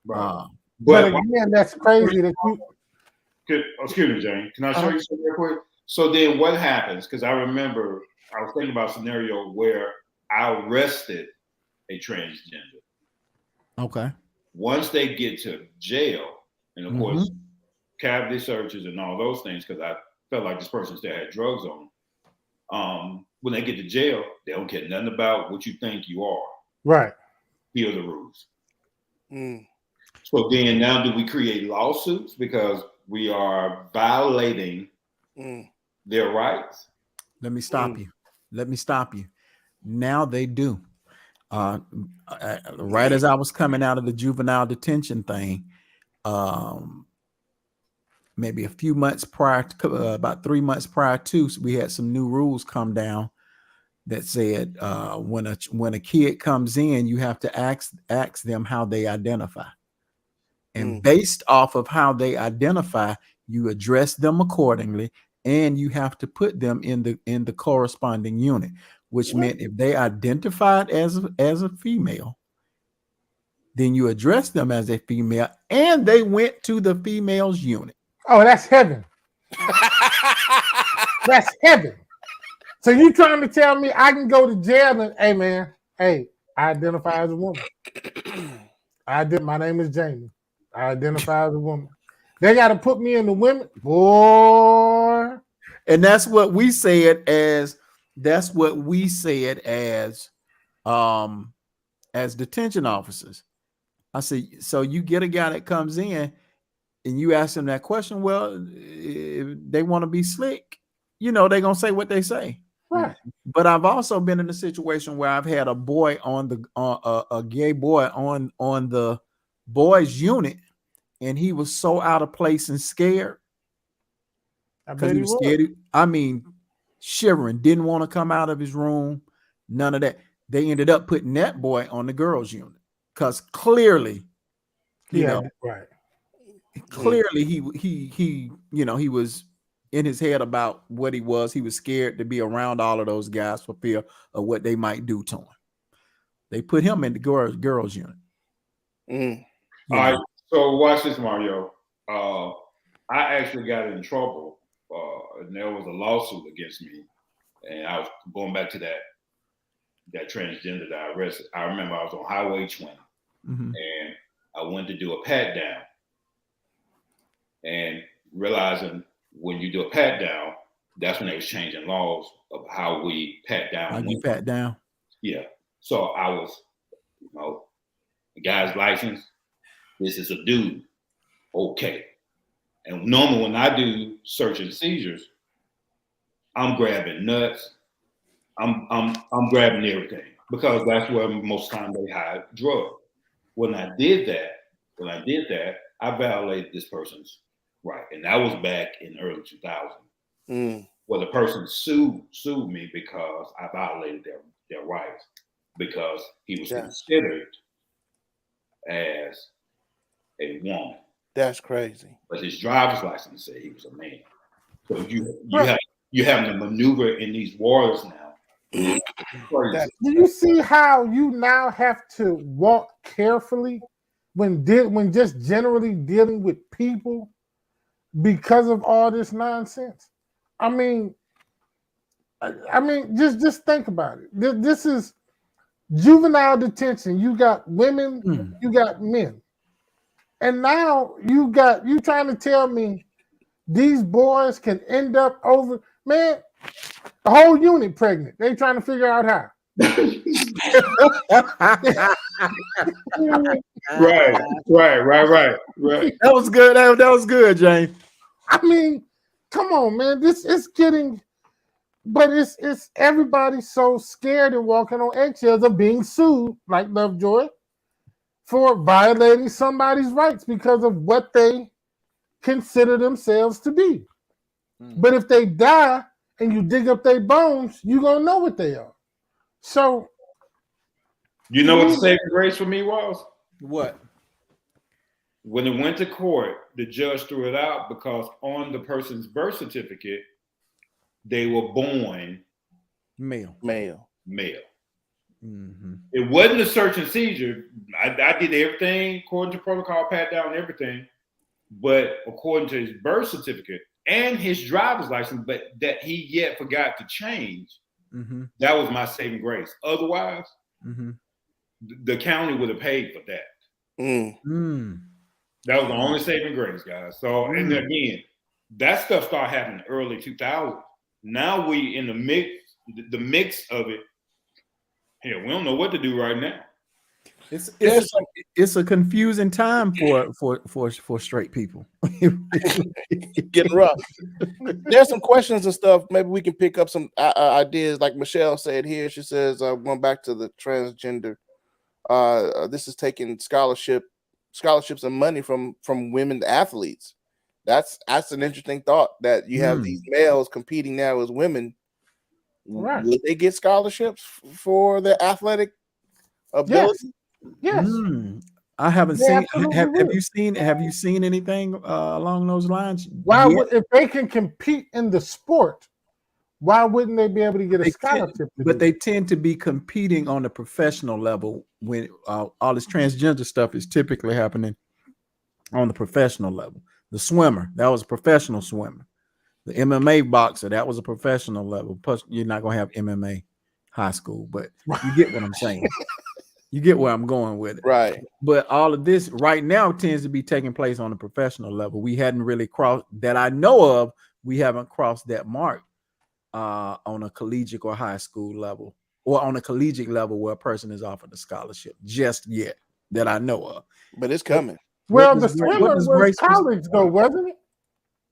Right. But again, that's crazy that you. Excuse me, Jane. Can I show you something real quick? So then what happens? Because I remember I was thinking about a scenario where I arrested a transgender. Okay. Once they get to jail, and of course, cavity searches and all those things, because I felt like this person still had drugs on them. When they get to jail, they don't care nothing about what you think you are. Right. Here are the rules. So then now do we create lawsuits because we are violating their rights? Let me stop you. Now they do. Right as I was coming out of the juvenile detention thing, maybe a few months prior to, about 3 months prior to, we had some new rules come down that said when a kid comes in, you have to ask them how they identify. And based off of how they identify, you address them accordingly, and you have to put them in the corresponding unit, which meant if they identified as a female, then you address them as a female, and they went to the females unit. Oh, that's heaven. That's heaven. So you trying to tell me I can go to jail and, hey man, hey, I identify as a woman. My name is Jamie. I identify as a woman. They got to put me in the women, boy. And that's what we said as detention officers. I said, so you get a guy that comes in and you ask them that question. Well, if they want to be slick, they're going to say what they say. Right. But I've also been in a situation where I've had a boy a gay boy on the boys unit, and he was so out of place and scared. Because he was scared. I mean, shivering, didn't want to come out of his room. None of that. They ended up putting that boy on the girls' unit because clearly, right. Clearly, he was in his head about what he was. He was scared to be around all of those guys for fear of what they might do to him. They put him in the girls' unit. All right. So watch this, Mario. I actually got in trouble, and there was a lawsuit against me, and I was going back to that transgender that I arrested. I remember I was on Highway 20, and I went to do a pat down, and realizing when you do a pat down, that's when they was changing laws of how we pat down. How you pat down? Yeah. So I was, the guy's license. This is a dude. Okay. And normally when I do search and seizures, I'm grabbing nuts. I'm grabbing everything because that's where most time they hide drugs. When I did that, I violated this person's right, and that was back in early 2000. Well, the person sued me because I violated their rights because he was considered as a woman. That's crazy. But his driver's license said he was a man. So you have to maneuver in these waters now. Do you see how you now have to walk carefully when just generally dealing with people because of all this nonsense? I mean, just think about it. This is juvenile detention. You got women, you got men. And now you trying to tell me these boys can end up over, man, the whole unit pregnant. They trying to figure out how. Right. That was good. That was good, James. I mean, come on, man. This is getting, but it's everybody so scared and walking on eggshells of being sued, like Lovejoy, for violating somebody's rights because of what they consider themselves to be. But if they die and you dig up their bones, you're going to know what they are. So. You know what the saving grace for me was? What? When it went to court, the judge threw it out because on the person's birth certificate, they were born male. It wasn't a search and seizure. I did everything according to protocol, pat down everything, but according to his birth certificate and his driver's license, but that he yet forgot to change. That was my saving grace. Otherwise, the county would have paid for that. That was the only saving grace, guys. So, and again, that stuff started happening early 2000s. Now we in the mix of it. Hell, we don't know what to do right now. It's a confusing time for straight people. Getting rough. There's some questions and stuff. Maybe we can pick up some ideas. Like Michelle said here, she says, going back to the transgender. This is taking scholarships and money from women athletes. That's an interesting thought that you have these males competing now as women. Right. Will they get scholarships for their athletic ability? Yes. I haven't seen. Have you seen anything along those lines? Why? If they can compete in the sport, why wouldn't they be able to get a They scholarship? tend, but they tend to be competing on the professional level when all this transgender stuff is typically happening on the professional level. The swimmer, that was a professional swimmer. The MMA boxer, that was a professional level. Plus, you're not gonna have MMA high school, but you get what I'm saying. You get where I'm going with it. Right. But all of this right now tends to be taking place on a professional level. We hadn't really crossed that I know of. We haven't crossed that mark on a collegiate or high school level, or on a collegiate level where a person is offered a scholarship just yet that I know of. But it's coming. Well, the swimmer was college though, wasn't it?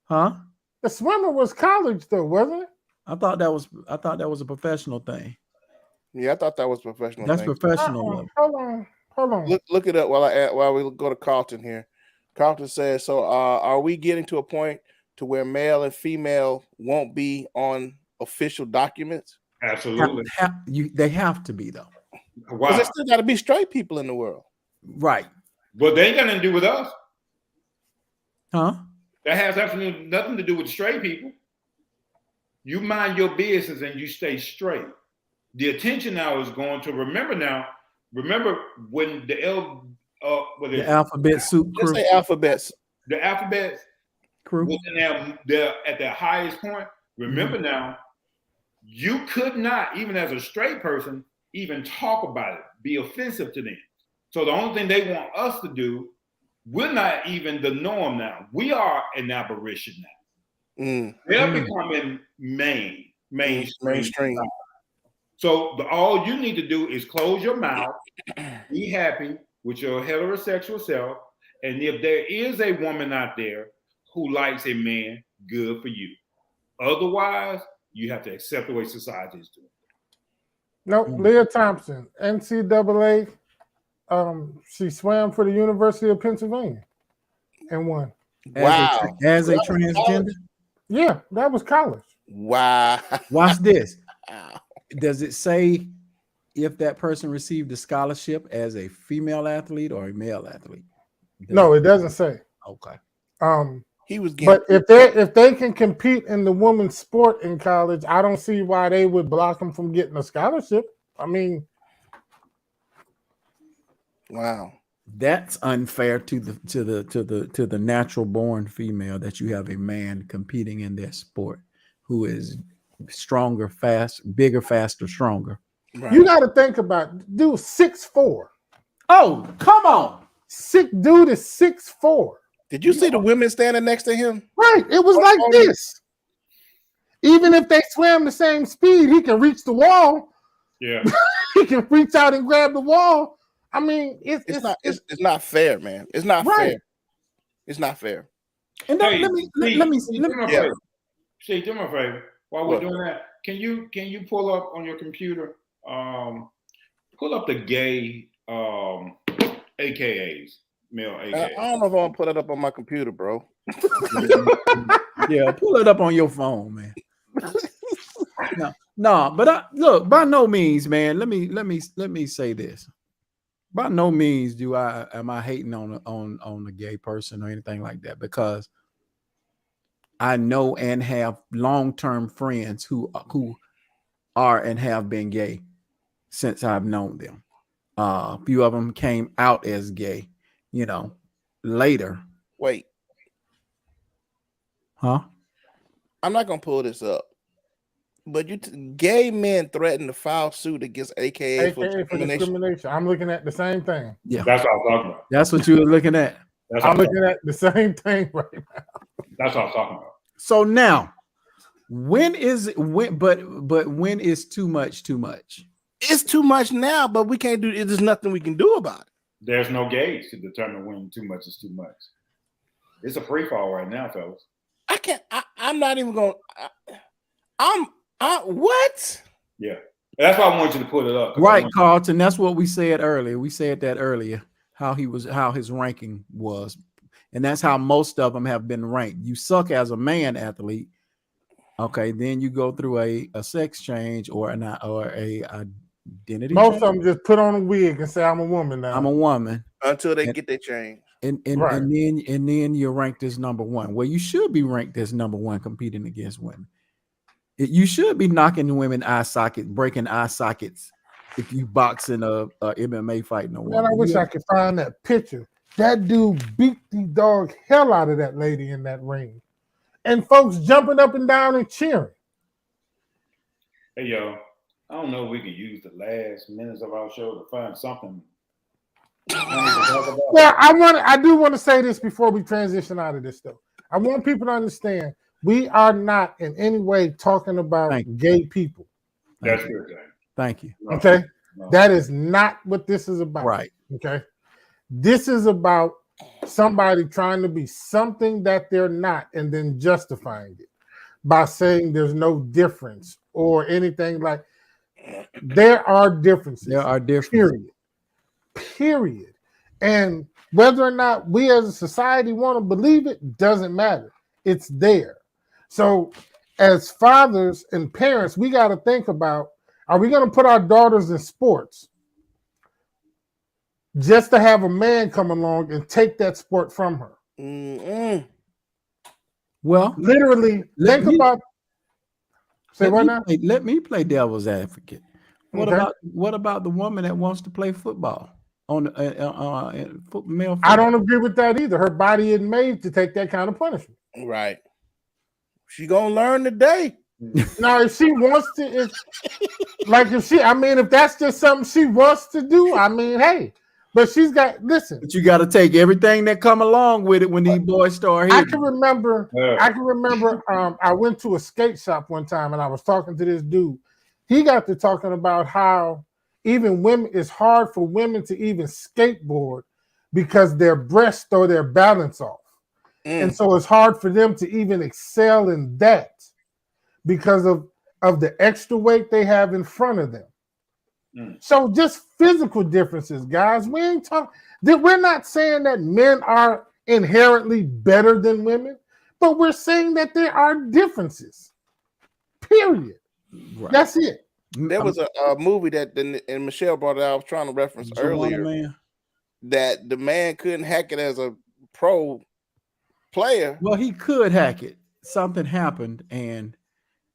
Huh? The swimmer was college though, wasn't it? I thought that was a professional thing. Yeah, I thought that was professional. That's professional level. Hold on. Look it up while we go to Carlton here. Carlton says, so are we getting to a point to where male and female won't be on official documents? Absolutely. They have to be though. Why? Because there still got to be straight people in the world. Right. But they ain't got nothing to do with us. Huh? That has absolutely nothing to do with straight people. You mind your business and you stay straight. The attention now is going to remember when the alphabet soup crew. Let's say alphabets. The alphabet crew was in there at their highest point. Remember now, you could not, even as a straight person, even talk about it, be offensive to them. So the only thing they want us to do, we're not even the norm now. We are an aberration now. They're becoming mainstream. So all you need to do is close your mouth, be happy with your heterosexual self, and if there is a woman out there who likes a man, good for you. Otherwise, you have to accept the way society is doing. Nope, Leah Thompson, NCAA. She swam for the University of Pennsylvania and won. Wow. As a transgender? Yeah, that was college. Wow. Watch this. Does it say if that person received a scholarship as a female athlete or a male athlete? No, it doesn't say. Okay. He was getting, but if they can compete in the women's sport in college, I don't see why they would block them from getting a scholarship. I mean, wow, that's unfair to the natural born female that you have a man competing in their sport who is stronger, bigger, faster, stronger. Right. You got to think about dude 6'4". Oh, come on. Dude is 6'4". Did you see the women standing next to him? Right. It was like this. Even if they swam the same speed, he can reach the wall. Yeah. He can reach out and grab the wall. I mean, it's not fair, man. It's not fair. It's not fair. And hey, let me do me a favor. While we're doing that, can you pull up on your computer? Pull up the gay AKAs, male AKAs. I don't know if I want to put it up on my computer, bro. Yeah, pull it up on your phone, man. No, but look, by no means, man. Let me say this. By no means am I hating on a gay person or anything like that, because I know and have long-term friends who are and have been gay since I've known them. A few of them came out as gay, later. Wait. Huh? I'm not gonna pull this up, but gay men threaten to file suit against AKA for discrimination. I'm looking at the same thing. Yeah, that's what I'm talking about. That's what you were looking at. I'm looking at the same thing right now. That's what I'm talking about. So now, when is too much too much? It's too much now, but we can't do it. There's nothing we can do about it. There's no gauge to determine when too much is too much. It's a free fall right now, fellas. I can't. I'm not even going. What? Yeah, that's why I want you to put it up. Right, Carlton. That's what we said earlier. We said that earlier. How his ranking was, and that's how most of them have been ranked. You suck as a man athlete. Okay, then you go through a sex change or a identity. Most of them just put on a wig and say, "I'm a woman now. I'm a woman." Until they get their change. And then you're ranked as number one. Well, you should be ranked as number one competing against women. You should be knocking women eye sockets, breaking eye sockets if you box in a MMA fight. No Man, I woman. wish I could find that picture. That dude beat the dog hell out of that lady in that ring. And folks jumping up and down and cheering. Hey, yo, I don't know if we can use the last minutes of our show to find something. Well, I do want to say this before we transition out of this, though. I want people to understand we are not in any way talking about gay people. That's good. Thank you. Okay? No. That is not what this is about. Right. Okay? This is about somebody trying to be something that they're not and then justifying it by saying there's no difference or anything like. There are differences. There are differences. Period. And whether or not we as a society want to believe it doesn't matter. It's there. So as fathers and parents, we got to think about, are we going to put our daughters in sports just to have a man come along and take that sport from her? Mm-mm. Well, literally, think about. Say what now? Let me play devil's advocate. What about the woman that wants to play football on male football? I don't agree with that either. Her body is made to take that kind of punishment. Right. She gonna learn today. Now, if she wants to, if that's just something she wants to do, I mean, hey. But she's got, listen. But you got to take everything that come along with it when these boys start hitting. I can remember, I went to a skate shop one time and I was talking to this dude. He got to talking about how even women, it's hard for women to even skateboard because their breasts throw their balance off. And so it's hard for them to even excel in that because of the extra weight they have in front of them. So just physical differences, guys. We're not saying that men are inherently better than women, but we're saying that there are differences. Period. Right. That's it. There was a movie that, and Michelle brought it out, I was trying to reference earlier, that the man couldn't hack it as a pro player. Well, he could hack it. Something happened, and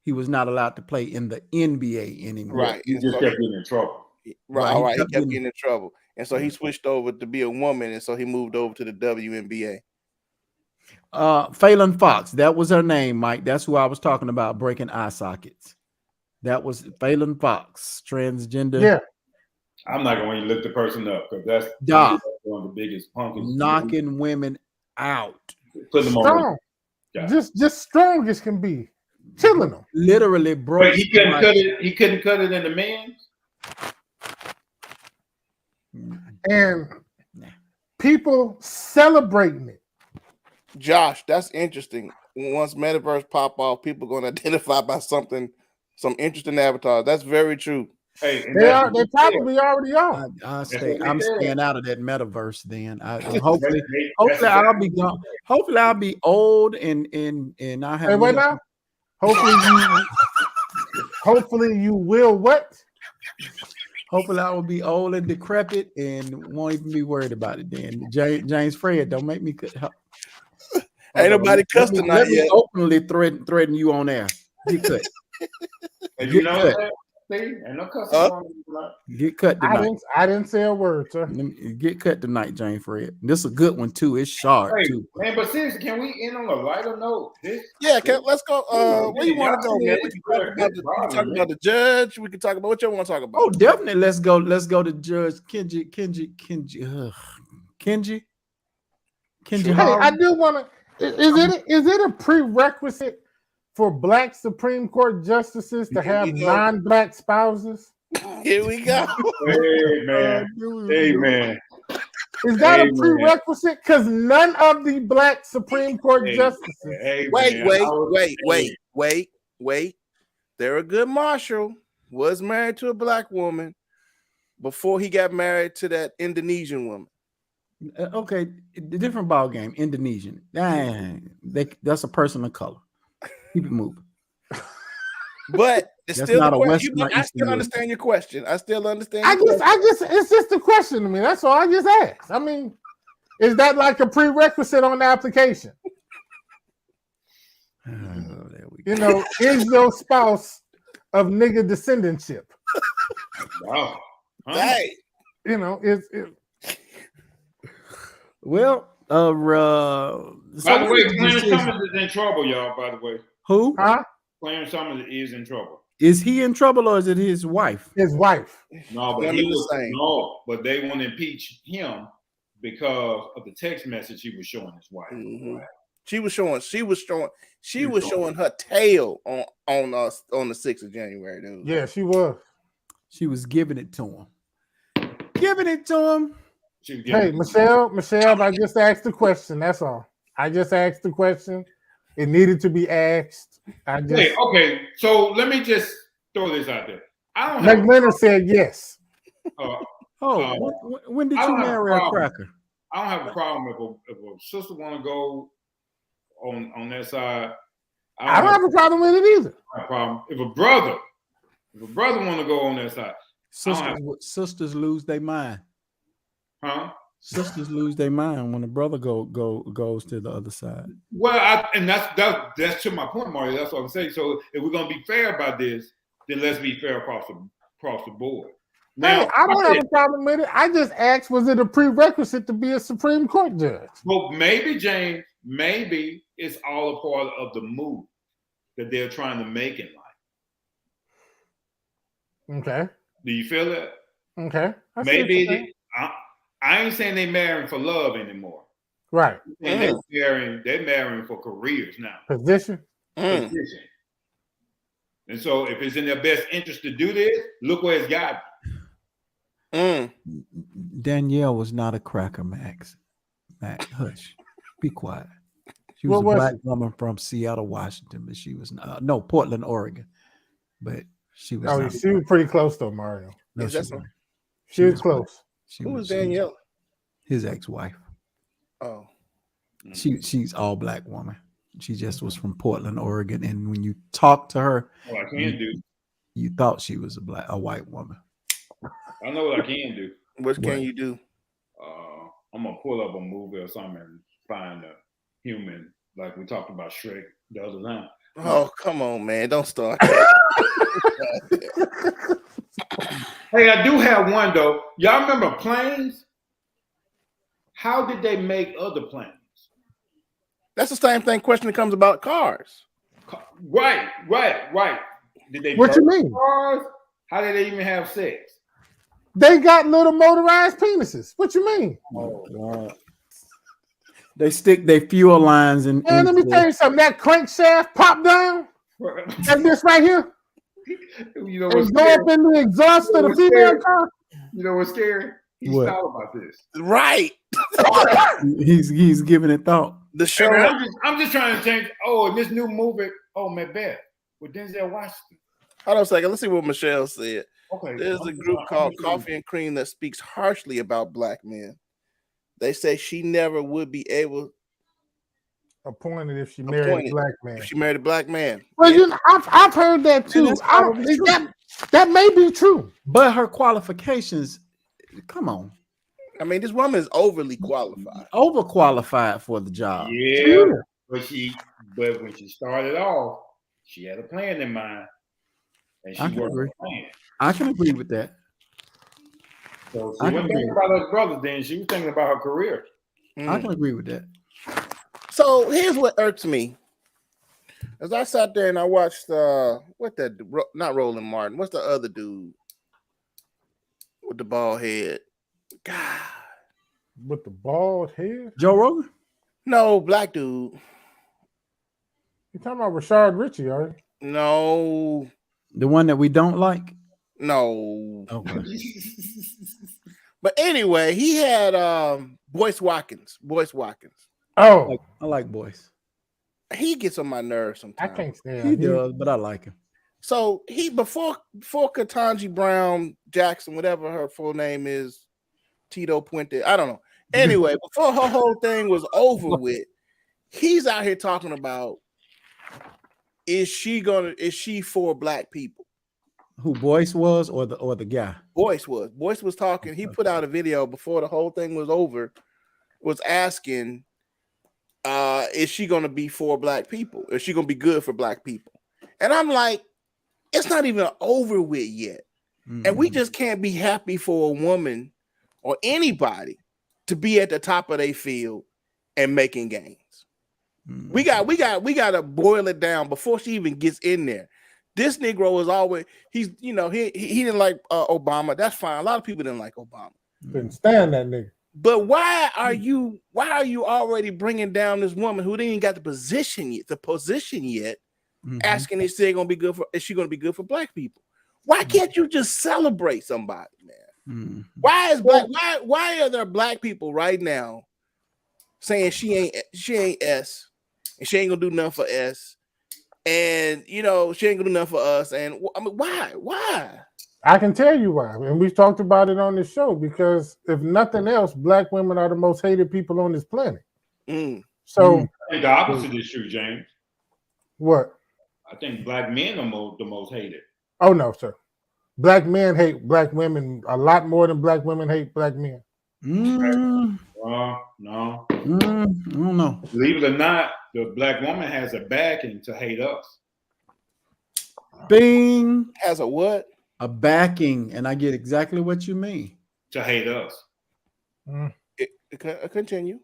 he was not allowed to play in the NBA anymore. Right. He just kept getting in trouble. Right. He kept getting in trouble. And so he switched over to be a woman, and so he moved over to the WNBA. Phelan Fox, that was her name, Mike. That's who I was talking about, breaking eye sockets. That was Phelan Fox, transgender. Yeah. I'm not going to lift the person up because that's one of the biggest punks. Knocking women out. Put them strong. Just strong as can be. Killing them. Literally broke. But he couldn't cut it. He couldn't cut it in the men's. And people celebrating it. Josh, that's interesting. Once metaverse pop off, people are going to identify by something, some interesting avatars. That's very true. Hey, they probably already are. I'm staying out of that metaverse. Then hopefully I'll be gone. Hopefully I'll be old and I have. Hey, wait now. Hopefully you will what? Hopefully I will be old and decrepit and won't even be worried about it. Then James Fred, don't make me cut. Ain't nobody cussed tonight yet. Me openly threaten you on air. Get cut. Get cut. Ain't no cussing. Get cut tonight. I didn't say a word, sir. Get cut tonight, James Fred. This is a good one too. It's sharp too. Man, but seriously, can we end on a lighter note? Let's go. Where you want to go, man? We can talk about the judge. We can talk about what you want to talk about. Oh, definitely. Let's go to Judge Kenji. Hey, I do want to. Is it a prerequisite for Black Supreme Court justices to have non-Black spouses? Here we go. Hey, man. Is that a prerequisite? Because none of the Black Supreme Court justices. Wait. Thurgood Marshall was married to a Black woman before he got married to that Indonesian woman. Okay, different ball game. Indonesian. That's a person of color. Keep it moving. But it's still not a Western. I still understand your question. It's just a question to me. That's all I just asked. I mean, is that like a prerequisite on the application? There we go. You know, is your spouse of nigga descendantship? Wow. Huh? Hey, You know, it's Well, By so the what way, is the Clarence decision? Summers is in trouble, y'all. By the way, Who huh? Clarence Summers is in trouble. is he in trouble or is it his wife? His wife. No, but One he and the was same. no, but they want to impeach him because of the text message he was showing his wife. Mhm. She was showing her tail on us on the 6th of January, dude. Yeah, she was. She was giving it to him. Giving it to him. She was Hey, getting- Michelle, I just asked the question. That's all. I just asked the question. It needed to be asked. I just Wait, okay, so let me just throw this out there. I don't have. McLennan said yes. When did I you don't have a marry a problem. cracker? I don't have a problem if a sister want to go on that side. I don't have a problem with it either. a problem. If a brother want to go on that side, Sisters lose their mind. huh? Sisters lose their mind when a brother goes to the other side. Well, that's to my point, Mario. That's what I'm saying. So if we're gonna be fair about this, then let's be fair across the board. Now, Hey, I don't have a problem with it. I just asked, was it a prerequisite to be a Supreme Court judge? well, maybe James, maybe it's all a part of the move that they're trying to make in life. Okay. Do you feel that? Okay. I see what you're saying. Maybe I ain't saying they marrying for love anymore. Right. And they're marrying for careers now. Position. Position. And so if it's in their best interest to do this, look where it's got. Danielle was not a cracker, Max. Hush. Be quiet. She What was a was black she? woman from Seattle, Washington, but she was no Portland, Oregon. But she was. Oh, not she was pretty close though, Mario. No, Is she that wasn't. She was close. Who was Danielle? His ex-wife. Oh, She's all black woman. She just was from Portland, Oregon, and when you talk to her, What I can do. you thought she was a white woman. I know what I can do. what can you do? I'm gonna pull up a movie or something and find a human, like we talked about Shrek the other time. Oh, come on, man. Don't start. Hey, I do have one though. Y'all remember planes? How did they make other planes? That's the same thing question that comes about cars. Right. Did they What you birth mean? cars? How did they even have sex? They got little motorized penises. What you mean? Oh God. They stick their fuel lines in. Man, let me tell you something. That crankshaft pop down. Like this right here. You know And what's go scary? up in the exhaust of the What's female scary? car. You know what's scary? He's What? thought about this. Right. He's giving it thought. The Hey, show. man, I'm just trying to change. Oh, this new movie. Oh, Macbeth with Denzel Washington. Hold on a second. Let's see what Michelle said. Okay. There's a group called Coffee and Cream that speaks harshly about black men. They say she never would be able Appointed if she married a black man. if she married a black man. Well, you know, I've heard that too. that's I don't probably think true. that may be true. But her qualifications, come on, I mean, this woman is overly qualified. overqualified for the job. Yeah, but when she started off, she had a plan in mind, and she I can worked agree. the plan. I can agree with that. So I she can wasn't thinking agree. about her brothers. Then she was thinking about her career. I can agree with that. So here's what irks me. As I sat there and I watched not Roland Martin, what's the other dude with the bald head? God. With the bald head? Joe Rogan? No, black dude. You talking about Rashard Ritchie, are you? No. The one that we don't like? No. Okay. But anyway, he had Boyce Watkins. Oh, I like boys. He gets on my nerves I sometimes. can't stand He him. does, but I like him. So he before Ketanji Brown Jackson, whatever her full name is, Tito Puente, I don't know. Anyway, before her whole thing was over with, he's out here talking about is she for black people? Who Boyce was or the guy? Boyce was talking. He put out a video before the whole thing was over, was asking, is she gonna be for black people? Is she gonna be good for black people? And I'm like, it's not even over with yet. And we just can't be happy for a woman or anybody to be at the top of their field and making gains. We got to boil it down before she even gets in there. This Negro is always, he didn't like Obama. That's fine. A lot of people didn't like Obama. Couldn't stand that nigga. But why are you already bringing down this woman who didn't even got the position yet, asking is she going to be good for black people? Why can't you just celebrate somebody, man? Why are there black people right now saying she ain't S and she ain't gonna do nothing for S, and she ain't gonna do nothing for us? And I mean, why? I can tell you why, and we've talked about it on this show, because if nothing else, black women are the most hated people on this planet. So I think the opposite is true, James. What? I think black men are the most hated. Oh no, sir. Black men hate black women a lot more than black women hate black men. No. I don't know. Believe it or not, the black woman has a backing to hate us. Bing. Has a what? A backing, and I get exactly what you mean. To hate us. Continue.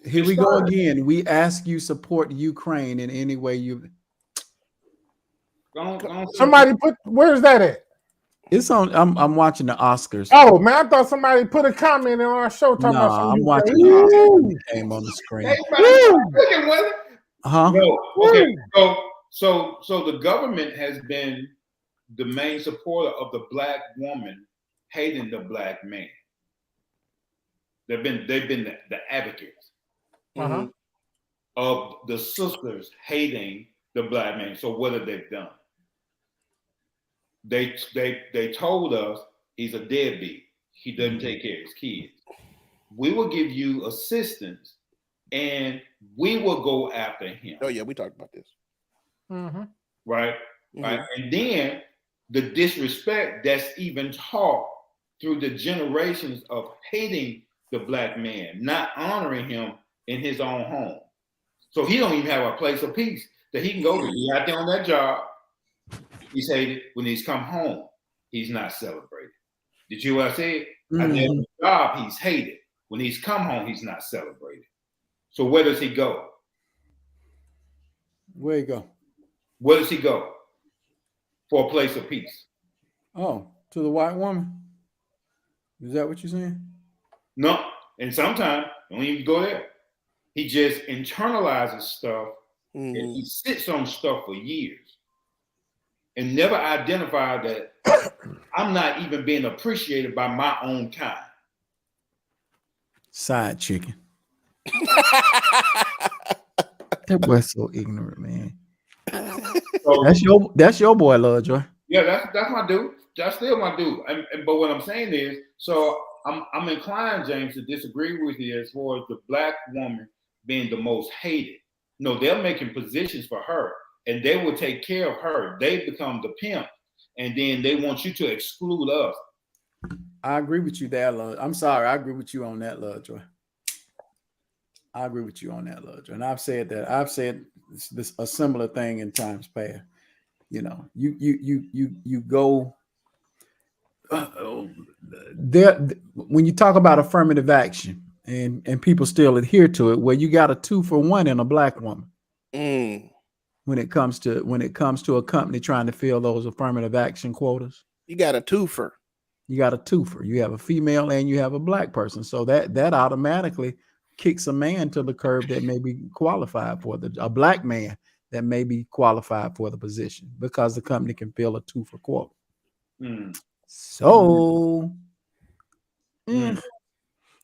Here we go again. We ask you support Ukraine in any way you. Somebody put, where's that at? It's on. I'm watching the Oscars. Oh man, I thought somebody put a comment on our show talking about something. I'm watching the Oscars. It came on the screen. No. Okay. So the government has been the main supporter of the black woman hating the black man. They've been the advocates of the sisters hating the black man. So what have they done? They told us he's a deadbeat. He doesn't take care of his kids. We will give you assistance, and we will go after him. Oh yeah, we talked about this. Right? Right. And then the disrespect that's even taught through the generations of hating the black man, not honoring him in his own home. So he don't even have a place of peace that he can go to. He's out there on that job. He's hated. When he's come home, he's not celebrated. Did you hear what I said? At the job, he's hated. When he's come home, he's not celebrated. So where does he go? Where he go? Where does he go? For a place of peace. Oh, to the white woman? Is that what you're saying? No. And sometimes don't even go there. He just internalizes stuff and he sits on stuff for years and never identified that I'm not even being appreciated by my own kind. Side chicken. That boy's so ignorant, man. So, that's your boy, Lovejoy. Yeah, that's my dude. That's still my dude. But what I'm saying is, so I'm inclined, James, to disagree with you as far as the black woman being the most hated. No, they're making positions for her, and they will take care of her. They become the pimp, and then they want you to exclude us. I agree with you there, Love. I'm sorry, I agree with you on that, Lovejoy. I agree with you on that, Lovejoy. And I've said this a similar thing in times past. You know, you go there when you talk about affirmative action and people still adhere to it, where you got a 2-for-1 in a black woman. When it comes to a company trying to fill those affirmative action quotas, you got a twofer. You got a twofer. You have a female and you have a black person. So that automatically kicks a man to the curb that may be qualified for a black man that may be qualified for the position because the company can fill a 2-for quota.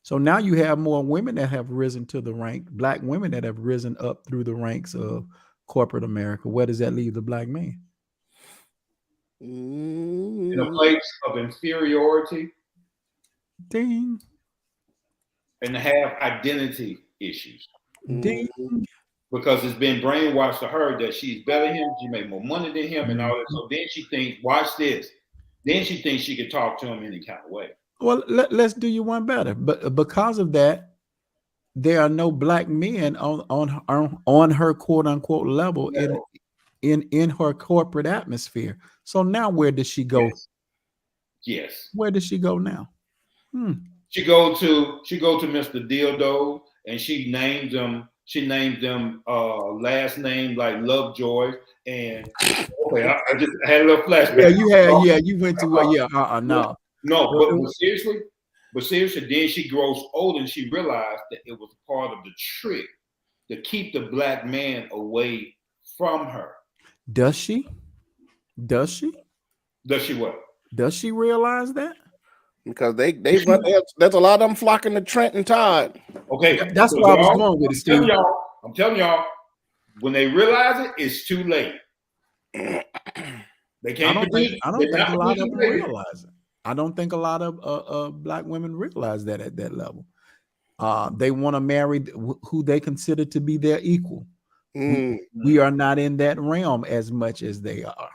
So now you have more women that have risen to the rank, black women that have risen up through the ranks of corporate America. Where does that leave the black man? In a place of inferiority. Ding. And to have identity issues. Ding. Because it's been brainwashed to her that she's better than him, she made more money than him and all that. So then she thinks, watch this. Then she thinks she can talk to him any kind of way. Well, let's do you one better. But because of that, there are no black men on her quote unquote level in her corporate atmosphere. So now where does she go? Yes. Where does she go now? She go to Mr. Dildo, and she named them last name like Lovejoy. And okay, I just had a little flashback. You went to no. But seriously, then she grows old and she realized that it was part of the trick to keep the black man away from her. Does she? Does she what? Does she realize that? Because there's a lot of them flocking to Trent and Todd. Okay, that's why I was going with it, Steve. I'm telling y'all, when they realize it, it's too late. They can't. I don't think a lot of them realize it. I don't think a lot of black women realize that at that level. They want to marry who they consider to be their equal. We are not in that realm as much as they are.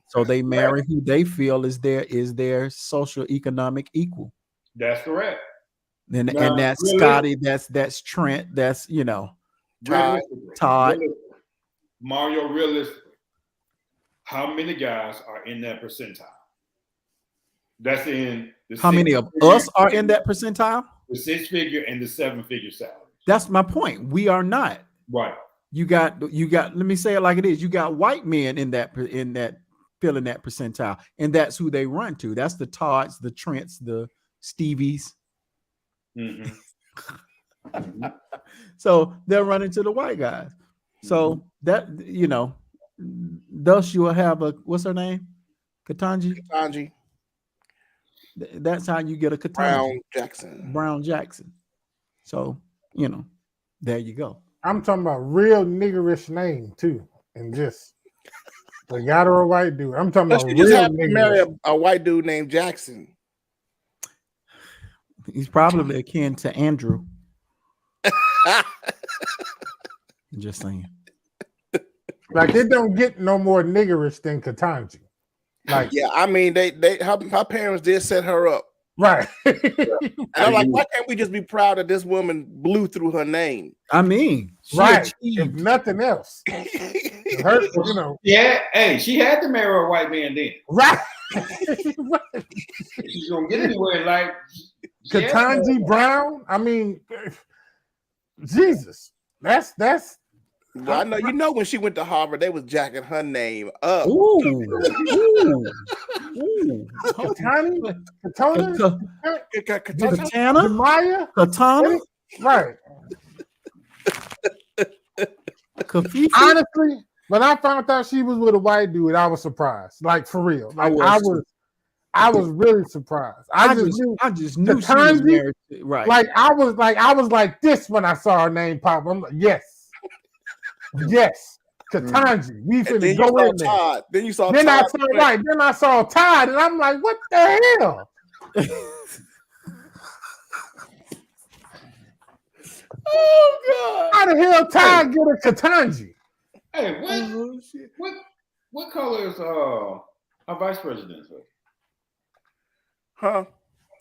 So they marry who they feel is their social economic equal. That's correct. And that's Scotty, that's Trent, that's Todd. Mario, realistically, how many guys are in that percentile? That's in the how many of us are in that percentile? The 6-figure and the 7-figure salary. That's my point. We are not. Right. You got let me say it like it is. You got white men in that filling that percentile, and that's who they run to. That's the Todds, the Trents, the Stevies. So they're running to the white guys. So that thus you will have a, what's her name? Ketanji. That's how you get a Ketanji. Brown Jackson. So there you go. I'm talking about real niggerish name too, and just a guy or a white dude. I'm talking about real niggerish. Marry a white dude named Jackson. He's probably akin to Andrew. Just saying. Like it don't get no more niggerish than Ketanji. Like I mean her parents did set her up. Right. And I'm like, why can't we just be proud that this woman blew through her name? I mean, right. If nothing else. Her, Yeah, hey, she had to marry a white man then. Right. She's gonna get anywhere like Ketanji Brown. I mean, Jesus. That's well, I know when she went to Harvard, they was jacking her name up. Katana, right? Honestly, when I found out she was with a white dude, I was surprised. Like for real, like I was really surprised. I just knew she was married. Right? Like I was like this when I saw her name pop. I'm like, yes. Ketanji, we finna go in there. Todd. Then you saw. Then Todd. Then I saw Todd, and I'm like, what the hell? Oh God! How the hell Todd get a Ketanji? Hey, what color is our vice president? Huh?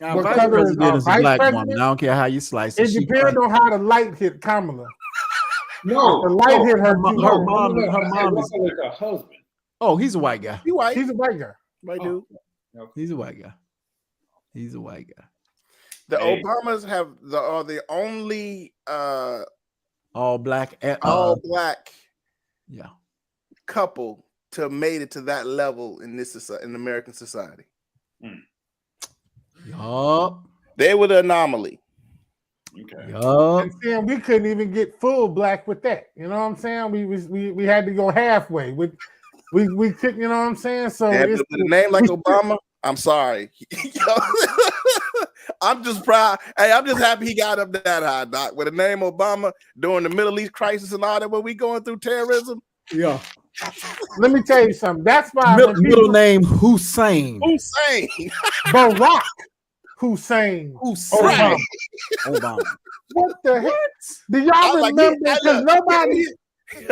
Our vice president is a black woman. I don't care how you slice it. It depends on how the light hit Kamala. No, the light hit her. Her mom is her husband. Oh, he's a white guy. He's a white guy. White dude. He's a white guy. He's a white guy. The Obamas are the only all black couple to have made it to that level in American society. Yup. They were the anomaly. Okay. And then we couldn't even get full black with that. You know what I'm saying? We had to go halfway. We couldn't. You know what I'm saying? So with a name like Obama, I'm sorry. I'm just proud. Hey, I'm just happy he got up that high, Doc. With the name Obama during the Middle East crisis and all that, when we going through terrorism. Yeah. Let me tell you something. That's why middle name Hussein. Barack Hussein. Obama. What the heck? Do y'all remember? Because nobody.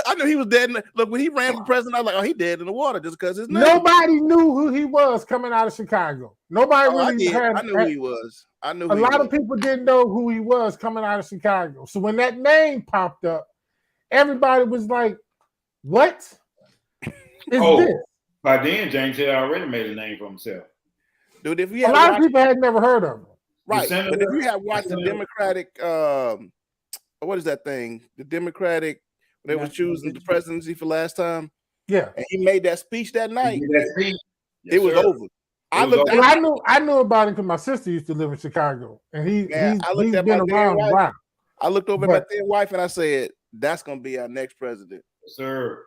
I knew he was dead. Look, when he ran for president, I was like, "Oh, he dead in the water just because his name." Nobody knew who he was coming out of Chicago. Nobody really. I knew who he was. I knew. A lot of people didn't know who he was coming out of Chicago. So when that name popped up, everybody was like, "What?" this. By then, James had already made a name for himself. Dude, if you A lot of people had never heard of him. Right, senator, but if you have watched the Democratic, what is that thing? The Democratic, they were choosing the presidency for last time. Yeah, and he made that speech that night. Yes, it was over. I knew about it because my sister used to live in Chicago, and he's been around a while. I looked over at my dead wife and I said, "That's gonna be our next president, sir."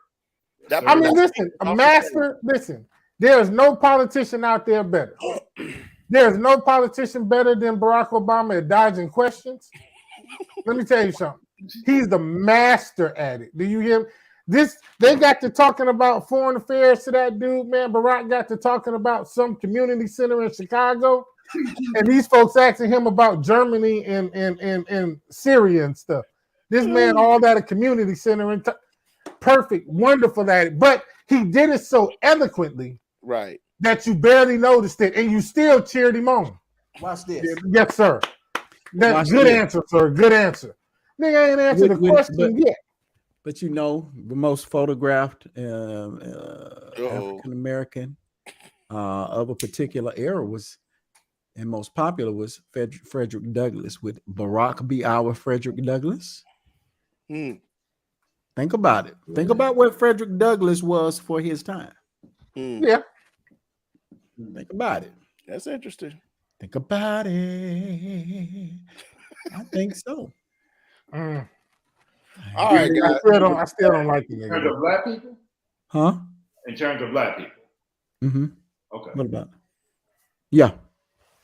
I mean, listen, a master. Listen, there's no politician out there better. There's no politician better than Barack Obama at dodging questions. Let me tell you something. He's the master at it. Do you hear me? They got to talking about foreign affairs to that dude, man. Barack got to talking about some community center in Chicago, and these folks asking him about Germany and Syria and stuff. This man, all that a community center, and perfect, wonderful at it. But he did it so eloquently, right, that you barely noticed it, and you still cheered him on. Watch this. Yes, sir. That's good answer, sir. Good answer. Nigga ain't answered the question yet. But you know, the most photographed African American of a particular era was, and most popular was Frederick Douglass. Would Barack be our Frederick Douglass? Think about it. Think about what Frederick Douglass was for his time. Yeah. Think about it. That's interesting. Think about it. I think so. All right, guys. I still don't like it. In terms of black people? Huh? In terms of black people. Mm-hmm. Okay. What about it? Yeah.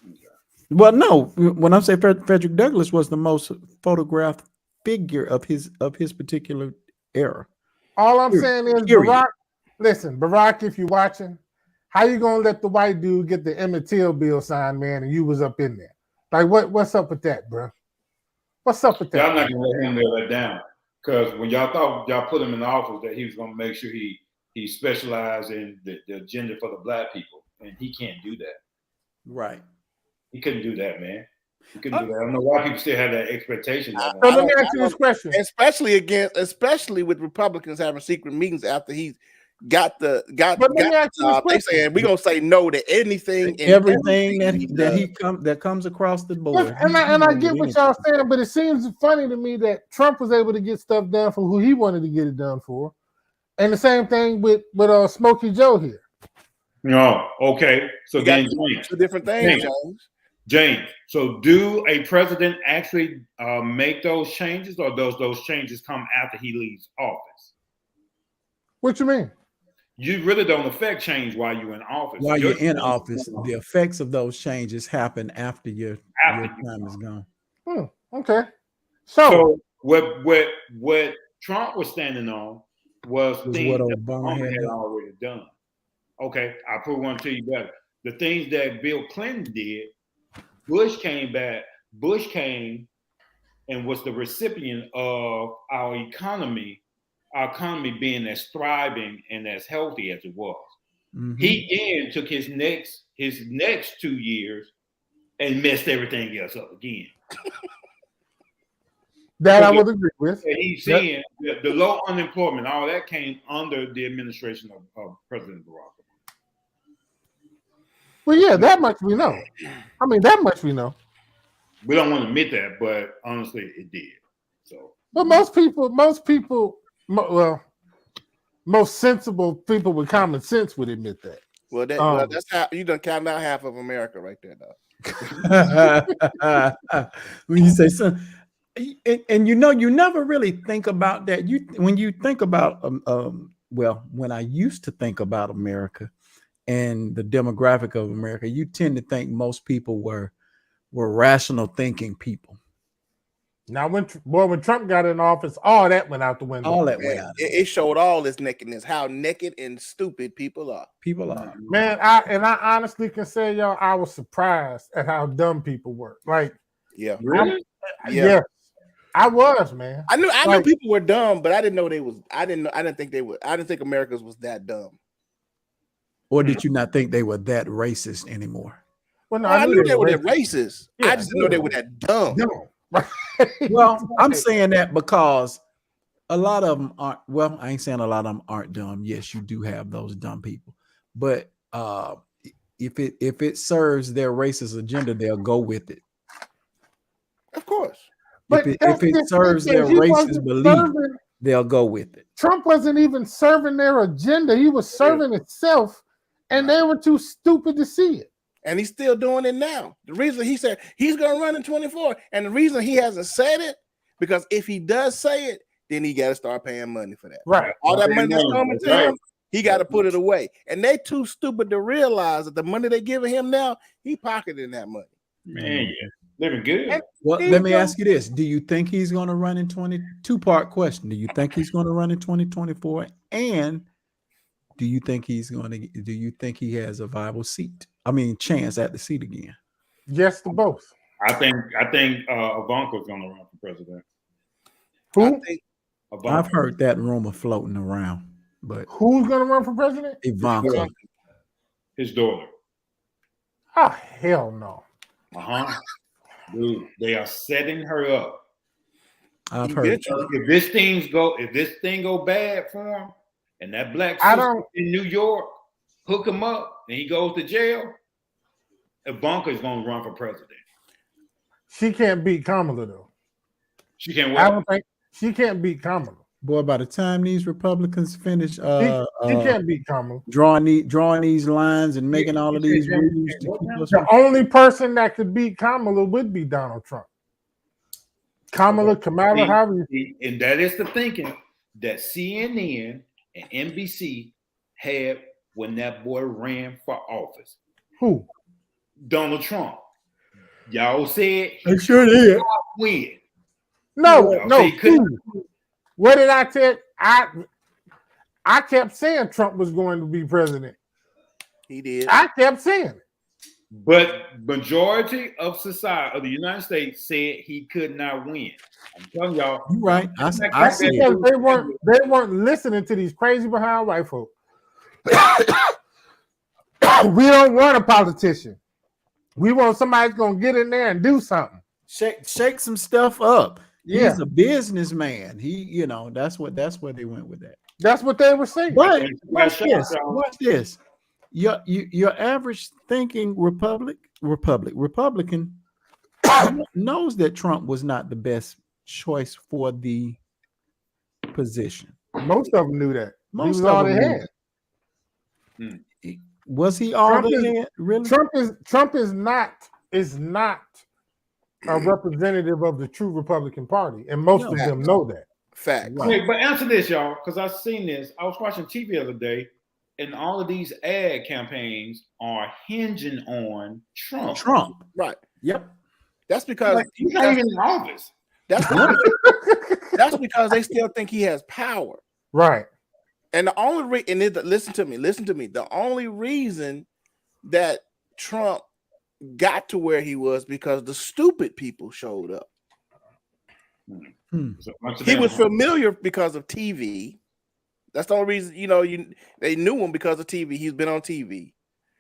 Okay. Well, no. When I say Frederick Douglass was the most photographed figure of his particular era. All I'm saying is, Barack, listen, Barack, if you're watching, how you gonna let the white dude get the Emmett Till bill signed, man, and you was up in there? Like, what's up with that, bro? What's up with that? Y'all not gonna let him lay that down. Because when y'all thought y'all put him in the office, that he was going to make sure he specialized in the agenda for the black people, and he can't do that. Right. He couldn't do that, man. He couldn't do that. I don't know why people still have that expectation. So let me ask you this question: especially with Republicans having secret meetings after he's got the they saying we're gonna say no to anything and everything that comes across the board. And I get what y'all saying, but it seems funny to me that Trump was able to get stuff done for who he wanted to get it done for, and the same thing with Smokey Joe here. No, okay. So then, James, two different things, James. So, do a president actually make those changes, or does those changes come after he leaves office? What you mean? You really don't affect change while you're in office. While you're in office, the effects of those changes happen after your time is gone. Okay. So what Trump was standing on was things that Obama had already done. Okay, I'll put one to you better. The things that Bill Clinton did, Bush came and was the recipient of our economy being as thriving and as healthy as it was. Mm-hmm. He then took his next 2 years and messed everything else up again. That I would agree with. And he's saying the low unemployment, all that came under the administration of President Barack Obama. Well, yeah, that much we know. I mean, that much we know. We don't want to admit that, but honestly, it did. So, but most people. Well, most sensible people with common sense would admit that. Well, that's how you done count out half of America right there, though. When you say so, and you never really think about that. When you think about when I used to think about America and the demographic of America, you tend to think most people were rational thinking people. Now, when Trump got in office, all that went out the window. All that went out. It showed all this nakedness, how naked and stupid people are. Man, I honestly can say, y'all, I was surprised at how dumb people were. Like, yeah, really? Yeah, I was, man. I knew people were dumb, but I didn't know they was. I didn't think America's was that dumb. Or did you not think they were that racist anymore? Well, no, I knew they were that racist. Yeah, I just didn't know they were that dumb. Well, I'm saying that because a lot of them aren't. Well, I ain't saying a lot of them aren't dumb. Yes, you do have those dumb people, but if it serves their racist agenda, they'll go with it. Of course. But If it serves their racist belief, they'll go with it. Trump wasn't even serving their agenda. He was serving itself, and they were too stupid to see it. And he's still doing it now. The reason he said he's going to run in 24, and the reason he hasn't said it, because if he does say it, then he got to start paying money for that. Right. All that money that's coming to him, he got to put it away. And they too stupid to realize that the money they giving him now, he pocketing that money. Man, yeah. Living good. Well, let me ask you this. Do you think he's going to run in 22-part question? Do you think he's going to run in 2024? And do you think he has a viable seat? I mean, chance at the seat again? Yes to both. I think Ivanka's going to run for president. Who? I've heard that rumor floating around, but who's going to run for president? Ivanka. His daughter. Oh, hell no. Dude, they are setting her up. I've heard. If this thing go bad for him, and that black sister in New York hook him up, and he goes to jail, Ivanka is going to run for president. She can't beat Kamala though. She can't. I don't think she can't beat Kamala. Boy, by the time these Republicans finish, she can't beat Kamala. Drawing these lines and making all of these rules. The only person that could beat Kamala would be Donald Trump. Kamala Harris. And that is the thinking that CNN and NBC had when that boy ran for office. Who? Donald Trump. Y'all said he sure did win. No. What did I tell? I kept saying Trump was going to be president. He did. I kept saying it. But majority of society of the United States said he could not win. I'm telling y'all. You're right. I see because they weren't listening to these crazy behind white folk. We don't want a politician. We want somebody that's gonna get in there and do something. Shake some stuff up. Yeah. He's a businessman. That's what they went with that. That's what they were saying. But watch this. Your average thinking Republican knows that Trump was not the best choice for the position. Most of them knew that. Most of all they had. Was he all they had? Really? Trump is not a representative of the true Republican Party, and most of them know that. Fact. Right. Wait, but answer this, y'all, because I've seen this. I was watching TV the other day, and all of these ad campaigns are hinging on Trump. Right. Yep. That's because he's not even in office. That's because they still think he has power. Right. And the only listen to me. The only reason that Trump got to where he was because the stupid people showed up. He was familiar because of TV. That's the only reason, they knew him because of TV. He's been on TV.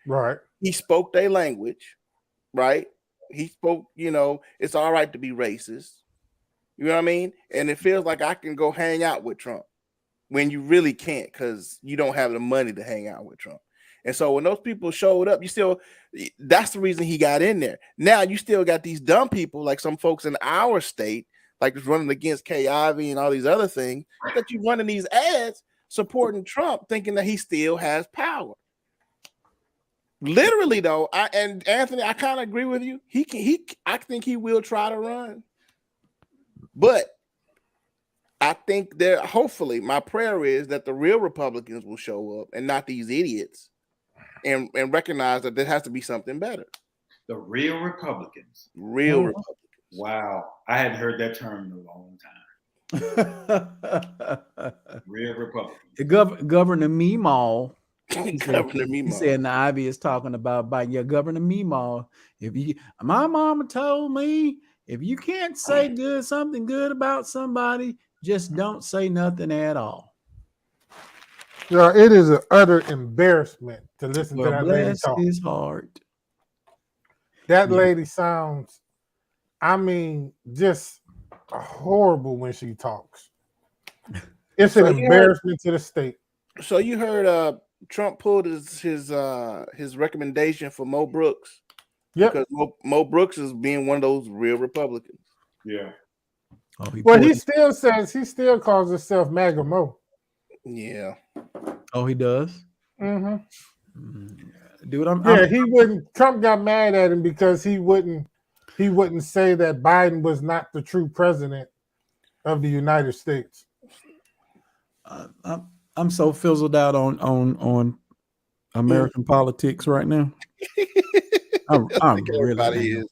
Right. He spoke their language, right? He spoke, it's all right to be racist. You know what I mean? And it feels like I can go hang out with Trump when you really can't because you don't have the money to hang out with Trump. And so when those people showed up, that's the reason he got in there. Now you still got these dumb people, like some folks in our state, like running against Kay Ivey and all these other things, that you running these ads supporting Trump, thinking that he still has power. Literally, though, and Anthony, I kind of agree with you. I think he will try to run, but I think hopefully, my prayer is that the real Republicans will show up and not these idiots, and recognize that there has to be something better. The real Republicans. Republicans. Wow, I hadn't heard that term in a long time. Real Republicans. Governor Meemaw. He said the Ivy is talking about Biden. Governor Meemaw. My mama told me if you can't say something good about somebody, just don't say nothing at all. Yeah, it is an utter embarrassment to listen to that lady talk. His heart. That lady sounds, just horrible when she talks. It's an embarrassment to the state. So you heard Trump pulled his recommendation for Mo Brooks. Yep. Because Mo Brooks is being one of those real Republicans. Yeah. Oh, he still calls himself MAGA Mo. Yeah. Oh, he does. Mm-hmm. Dude, he wouldn't. Trump got mad at him because he wouldn't say that Biden was not the true president of the United States. I'm so fizzled out on American politics right now. I'm really is.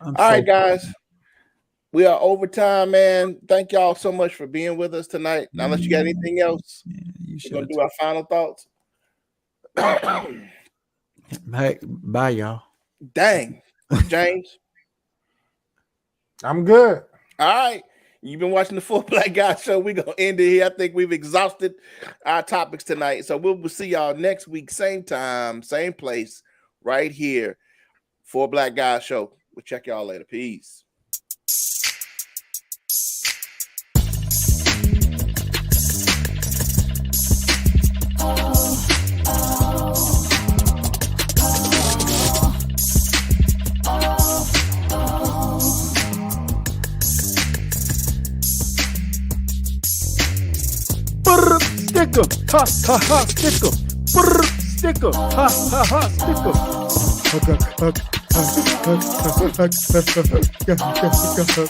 All right, guys. We are overtime, man. Thank y'all so much for being with us tonight. Now, unless you got anything else, we're gonna do our final thoughts. Hey, bye, y'all. Dang, James. I'm good. All right. You've been watching the Four Black Guys show. We're going to end it here. I think we've exhausted our topics tonight. So we'll see y'all next week, same time, same place, right here. Four Black Guys show. We'll check y'all later. Peace. Sticker, ha ha ha, sticker, sticker, ha ha ha, sticker.